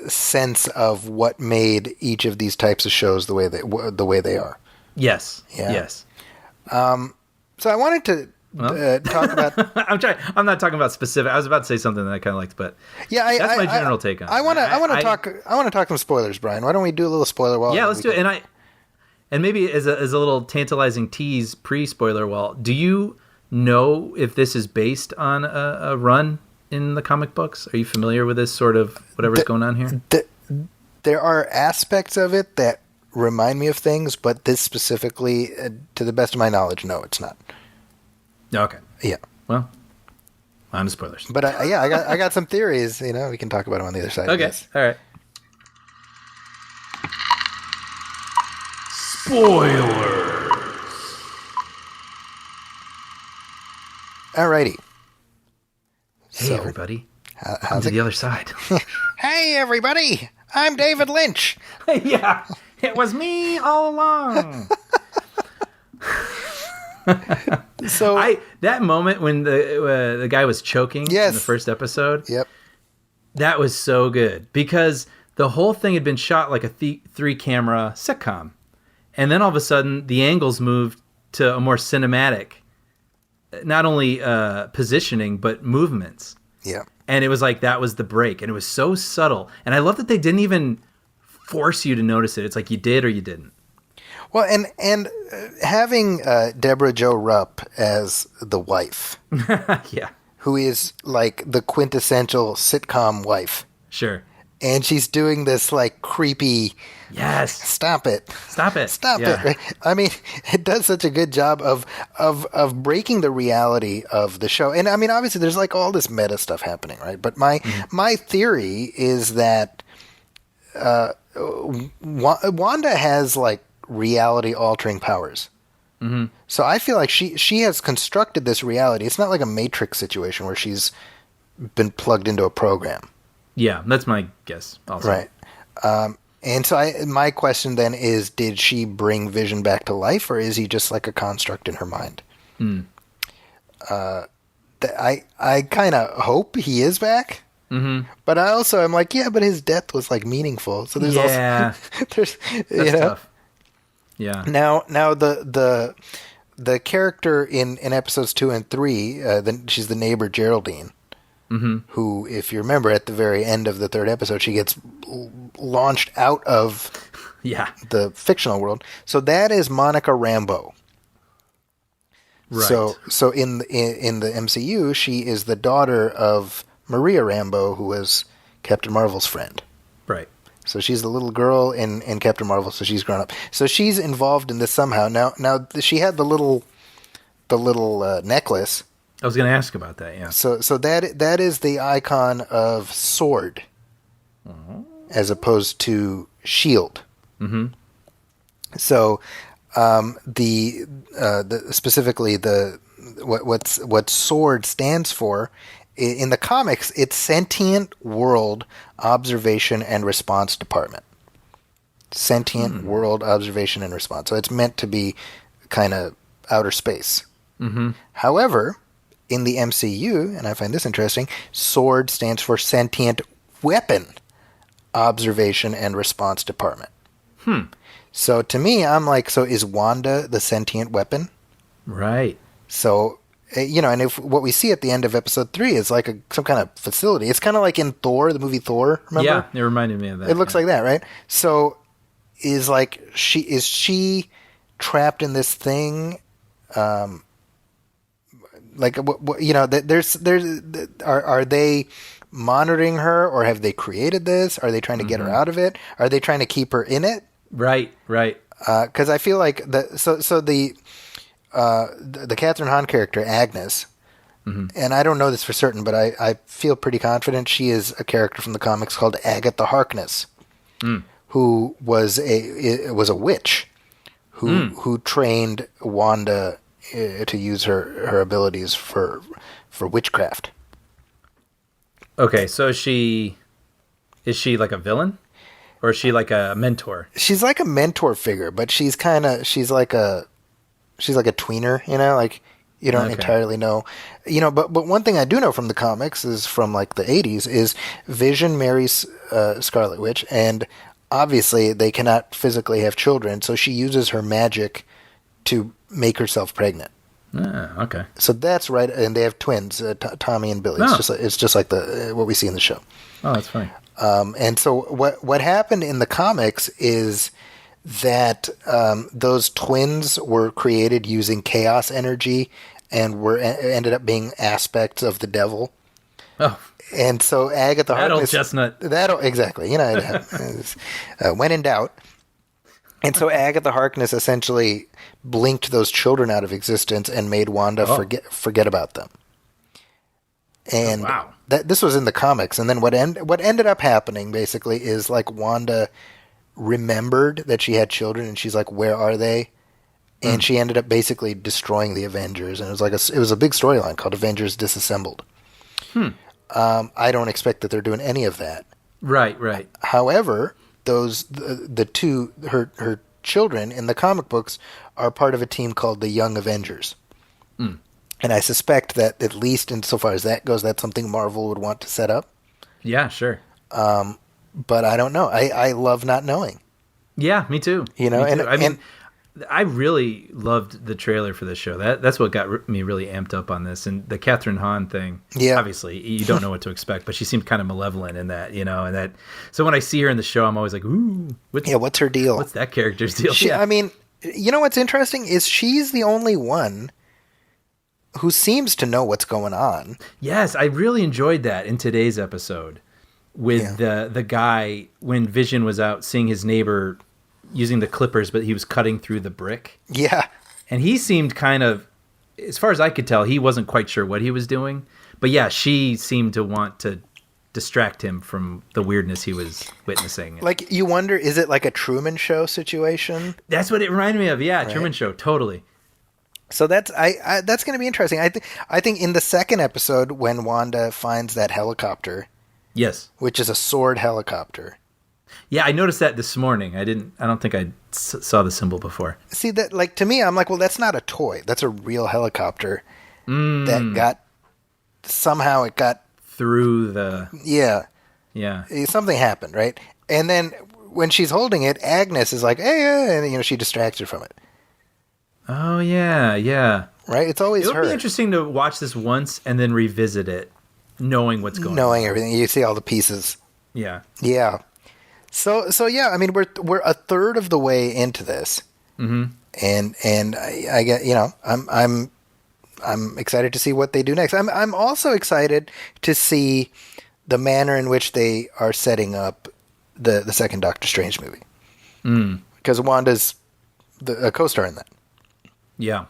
S2: sense of what made each of these types of shows the way they are.
S3: yes.
S2: Yeah.
S3: Yes.
S2: So I wanted to talk about.
S3: I'm not talking about specific. I was about to say something that I kind of liked, but
S2: yeah,
S3: that's my general take on it.
S2: I want to talk some spoilers, Brian. Why don't we do a little spoiler wall?
S3: Yeah, let's do it. And maybe as a little tantalizing tease pre-spoiler wall, do you know if this is based on a run in the comic books? Are you familiar with this sort of whatever's going on here?
S2: There are aspects of it that remind me of things, but this specifically, to the best of my knowledge, no, it's not.
S3: Okay.
S2: Yeah.
S3: Well, on to spoilers.
S2: But I got some theories. You know, we can talk about them on the other side.
S3: Okay.
S2: Of this.
S3: All right.
S1: Spoilers.
S2: Alrighty.
S3: Hey, everybody.
S2: How's
S3: Come to the other side.
S2: Hey, everybody. I'm David Lynch.
S3: Yeah. It was me all along.
S2: So
S3: that moment when the guy was choking in the first episode.
S2: Yep.
S3: That was so good because the whole thing had been shot like a 3-camera sitcom. And then all of a sudden the angles moved to a more cinematic, not only positioning, but movements.
S2: Yeah.
S3: And it was like, that was the break. And it was so subtle. And I love that they didn't even force you to notice it. It's like you did or you didn't.
S2: Well, and having Deborah Jo Rupp as the wife.
S3: Yeah.
S2: Who is like the quintessential sitcom wife.
S3: Sure.
S2: And she's doing this like creepy.
S3: Yes.
S2: Stop it.
S3: Stop it.
S2: Stop it. Right? I mean, it does such a good job of breaking the reality of the show. And I mean, obviously there's like all this meta stuff happening, right? But my theory is that Wanda has like reality altering powers. Mm-hmm. So I feel like she has constructed this reality. It's not like a Matrix situation where she's been plugged into a program.
S3: Yeah, that's my guess also.
S2: Right. And so my question then is, did she bring Vision back to life, or is he just like a construct in her mind? I kind of hope he is back. Mm-hmm. But I also am like, yeah, but his death was like meaningful. So there's also
S3: that's tough. Yeah.
S2: Now the character in episodes 2 and 3, she's the neighbor Geraldine, who, if you remember, at the very end of the 3rd episode, she gets launched out of the fictional world. So that is Monica Rambeau.
S3: Right.
S2: So in the MCU, she is the daughter of Maria Rambeau, who was Captain Marvel's friend.
S3: Right.
S2: So she's the little girl in Captain Marvel, so she's grown up. So she's involved in this somehow. Now she had the little necklace.
S3: I was going to ask about that, yeah.
S2: So that is the icon of sword, as opposed to shield. Mm-hmm. So the specifically what sword stands for in the comics, it's Sentient World Observation and Response Department. Sentient World Observation and Response. So it's meant to be kind of outer space. Mm-hmm. However, in the MCU, and I find this interesting, SWORD stands for Sentient Weapon Observation and Response Department. So to me, I'm like, so is Wanda the sentient weapon?
S3: Right.
S2: So, and if what we see at the end of episode 3 is like some kind of facility. It's kind of like in Thor, the movie Thor, remember?
S3: Yeah, it reminded me of that.
S2: It looks like that, right? So is she trapped in this thing? Are they monitoring her, or have they created this? Are they trying to get her out of it? Are they trying to keep her in it?
S3: Right.
S2: Because I feel like the Catherine Hahn character Agnes, and I don't know this for certain, but I feel pretty confident she is a character from the comics called Agatha Harkness, who was a witch who trained Wanda to use her abilities for witchcraft.
S3: Okay, so is she like a villain? Or is she like a mentor?
S2: She's like a mentor figure, but she's like a tweener, like you don't entirely know. But one thing I do know from the comics is from like the 80s is Vision marries Scarlet Witch, and obviously they cannot physically have children, so she uses her magic to make herself pregnant.
S3: Okay.
S2: So that's right, and they have twins, Tommy and Billy.
S3: Oh.
S2: It's just like what we see in the show.
S3: Oh, that's funny.
S2: And so what happened in the comics is that those twins were created using chaos energy and ended up being aspects of the devil.
S3: Oh.
S2: And so Agatha Harkness...
S3: chestnut.
S2: Exactly. When in doubt. And so Agatha Harkness essentially blinked those children out of existence and made Wanda forget about them. And
S3: wow.
S2: This was in the comics. And then what ended up happening basically is like Wanda remembered that she had children, and she's like, where are they? And she ended up basically destroying the Avengers. And it was a big storyline called Avengers Disassembled. I don't expect that they're doing any of that.
S3: Right.
S2: However, her children in the comic books are part of a team called the Young Avengers. And I suspect that, at least insofar as that goes, that's something Marvel would want to set up.
S3: Yeah, sure.
S2: But I don't know. I love not knowing.
S3: Yeah, me too.
S2: Me too.
S3: I really loved the trailer for this show. That's what got me really amped up on this. And the Catherine Hahn thing, obviously, you don't know what to expect, but she seemed kind of malevolent in that, and that. So when I see her in the show, I'm always like, ooh.
S2: What's her deal?
S3: What's that character's deal?
S2: I mean, what's interesting is she's the only one who seems to know what's going on.
S3: Yes, I really enjoyed that in today's episode with the guy when Vision was out seeing his neighbor using the clippers, but he was cutting through the brick.
S2: Yeah.
S3: And he seemed kind of, as far as I could tell, he wasn't quite sure what he was doing. But yeah, she seemed to want to distract him from the weirdness he was witnessing.
S2: Like, you wonder, is it like a Truman Show situation?
S3: That's what it reminded me of. Yeah, right? Truman Show, totally.
S2: So that's going to be interesting. I think in the second episode, when Wanda finds that helicopter,
S3: yes,
S2: which is a sword helicopter.
S3: Yeah, I noticed that this morning. I don't think I saw the symbol before.
S2: See, that, like, to me, I'm like, well, that's not a toy. That's a real helicopter that somehow it got
S3: through the...
S2: Yeah. Something happened, right? And then when she's holding it, Agnes is like, hey, and she distracts her from it.
S3: Oh, yeah.
S2: Right? It's always her.
S3: It would be interesting to watch this once and then revisit it, knowing what's going on.
S2: Knowing everything. You see all the pieces.
S3: Yeah.
S2: Yeah. So yeah, I mean, we're a third of the way into this, and I get, I'm I'm excited to see what they do next. I'm also excited to see the manner in which they are setting up the second Doctor Strange movie. Because Wanda's a co-star in that.
S3: Yeah.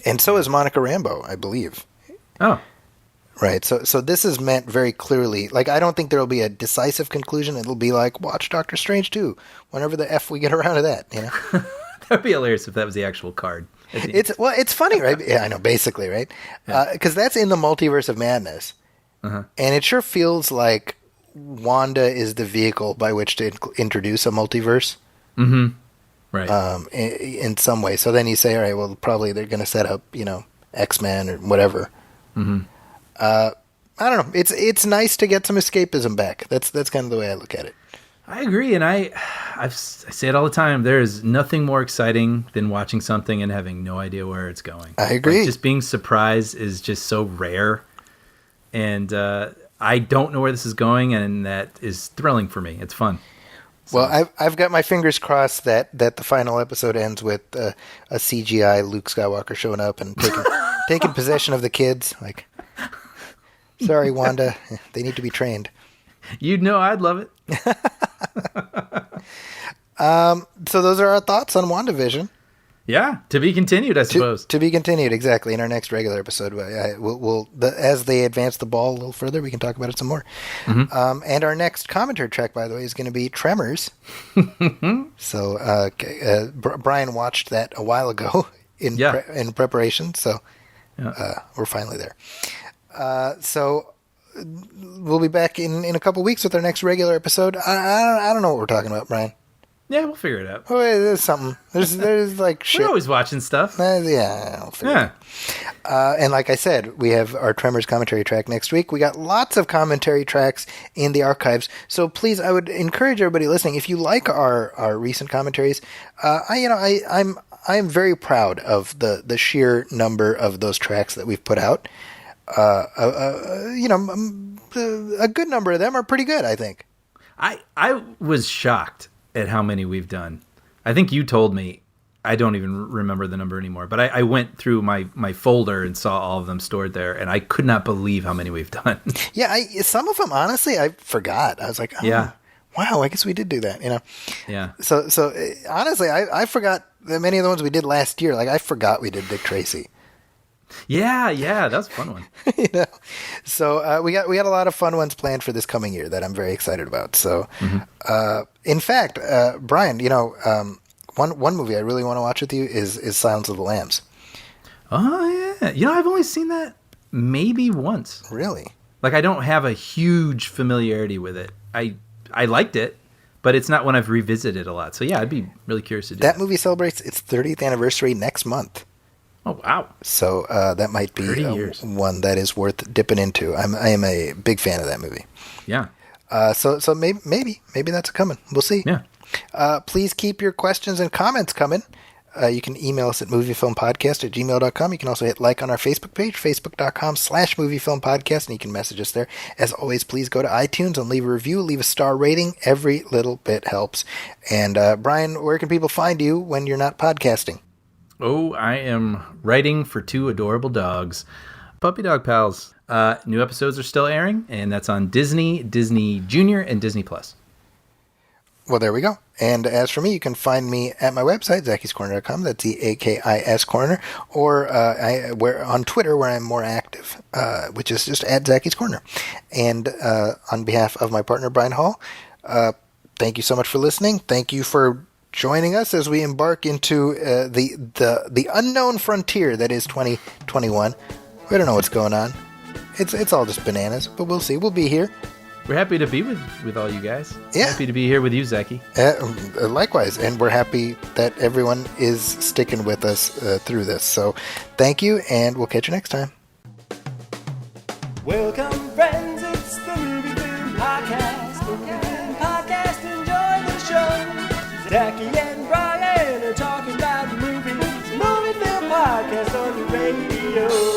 S2: And so is Monica Rambeau, I believe.
S3: Oh.
S2: Right. So this is meant very clearly. Like, I don't think there will be a decisive conclusion. It'll be like, watch Doctor Strange 2 whenever the F we get around to that, you know?
S3: That'd be hilarious if that was the actual card.
S2: It's funny, right? Yeah, I know, basically, right? Because that's in the Multiverse of Madness. And it sure feels like Wanda is the vehicle by which to introduce a multiverse.
S3: Mm-hmm. Right.
S2: In some way. So then you say, all right, well, probably they're going to set up, X-Men or whatever. Mm-hmm. I don't know. It's nice to get some escapism back. That's kind of the way I look at it.
S3: I agree, and I say it all the time. There is nothing more exciting than watching something and having no idea where it's going.
S2: I agree.
S3: Like, just being surprised is just so rare, and I don't know where this is going, and that is thrilling for me. It's fun. So.
S2: Well, I've got my fingers crossed that the final episode ends with a CGI Luke Skywalker showing up and taking possession of the kids. Like, sorry, Wanda, they need to be trained.
S3: You'd know I'd love it.
S2: So those are our thoughts on WandaVision.
S3: Yeah, to be continued, I suppose.
S2: To be continued, exactly. In our next regular episode, as they advance the ball a little further, we can talk about it some more. Mm-hmm. And our next commentary track, by the way, is going to be Tremors. So Brian watched that a while ago in preparation, so we're finally there. So we'll be back in a couple weeks with our next regular episode. I don't know what we're talking about, Brian.
S3: Yeah, we'll figure it out.
S2: Oh, there's something. There's like shit.
S3: We're always watching stuff.
S2: I'll figure it out. And like I said, we have our Tremors commentary track next week. We got lots of commentary tracks in the archives. So please, I would encourage everybody listening, if you like our recent commentaries, I'm very proud of the sheer number of those tracks that we've put out. A good number of them are pretty good, I think.
S3: I was shocked at how many we've done. I think you told me. I don't even remember the number anymore, but I went through my folder and saw all of them stored there, and I could not believe how many we've done.
S2: Yeah, some of them, honestly, I forgot. I was like, wow, I guess we did do that,
S3: Yeah. So
S2: honestly, I forgot that many of the ones we did last year. Like, I forgot we did Dick Tracy.
S3: Yeah, that was a fun one.
S2: So we got a lot of fun ones planned for this coming year that I'm very excited about. So, in fact, Brian, one movie I really want to watch with you is Silence of the Lambs.
S3: Oh yeah, I've only seen that maybe once.
S2: Really?
S3: Like, I don't have a huge familiarity with it. I liked it, but it's not one I've revisited a lot. So yeah, I'd be really curious to do
S2: that. Movie celebrates its 30th anniversary next month.
S3: Oh, wow.
S2: So that might be one that is worth dipping into. I am a big fan of that movie.
S3: Yeah.
S2: So maybe that's coming. We'll see.
S3: Yeah.
S2: Please keep your questions and comments coming. You can email us at moviefilmpodcast@gmail.com. You can also hit like on our Facebook page, facebook.com/moviefilmpodcast, and you can message us there. As always, please go to iTunes and leave a review, leave a star rating. Every little bit helps. And Brian, where can people find you when you're not podcasting?
S3: Oh, I am writing for two adorable dogs, Puppy Dog Pals. New episodes are still airing, and that's on Disney, Disney Junior, and Disney Plus.
S2: Well, there we go. And as for me, you can find me at my website, ZackysCorner.com. That's ZAKIS Corner, or on Twitter, where I'm more active, which is just at Zacky's Corner. And on behalf of my partner, Brian Hall, thank you so much for listening. Thank you for joining us as we embark into the unknown frontier that is 2021. We don't know what's going on. It's all just bananas, but we'll see. We'll be here.
S3: We're happy to be with all you guys.
S2: Yeah.
S3: Happy to be here with you, Zachy.
S2: Likewise, and we're happy that everyone is sticking with us through this. So thank you, and we'll catch you next time.
S1: Welcome, friends, it's the Movie Film Podcast. Enjoy the show. Zachy and Brian are talking about movies. Movie Film Podcast on the radio.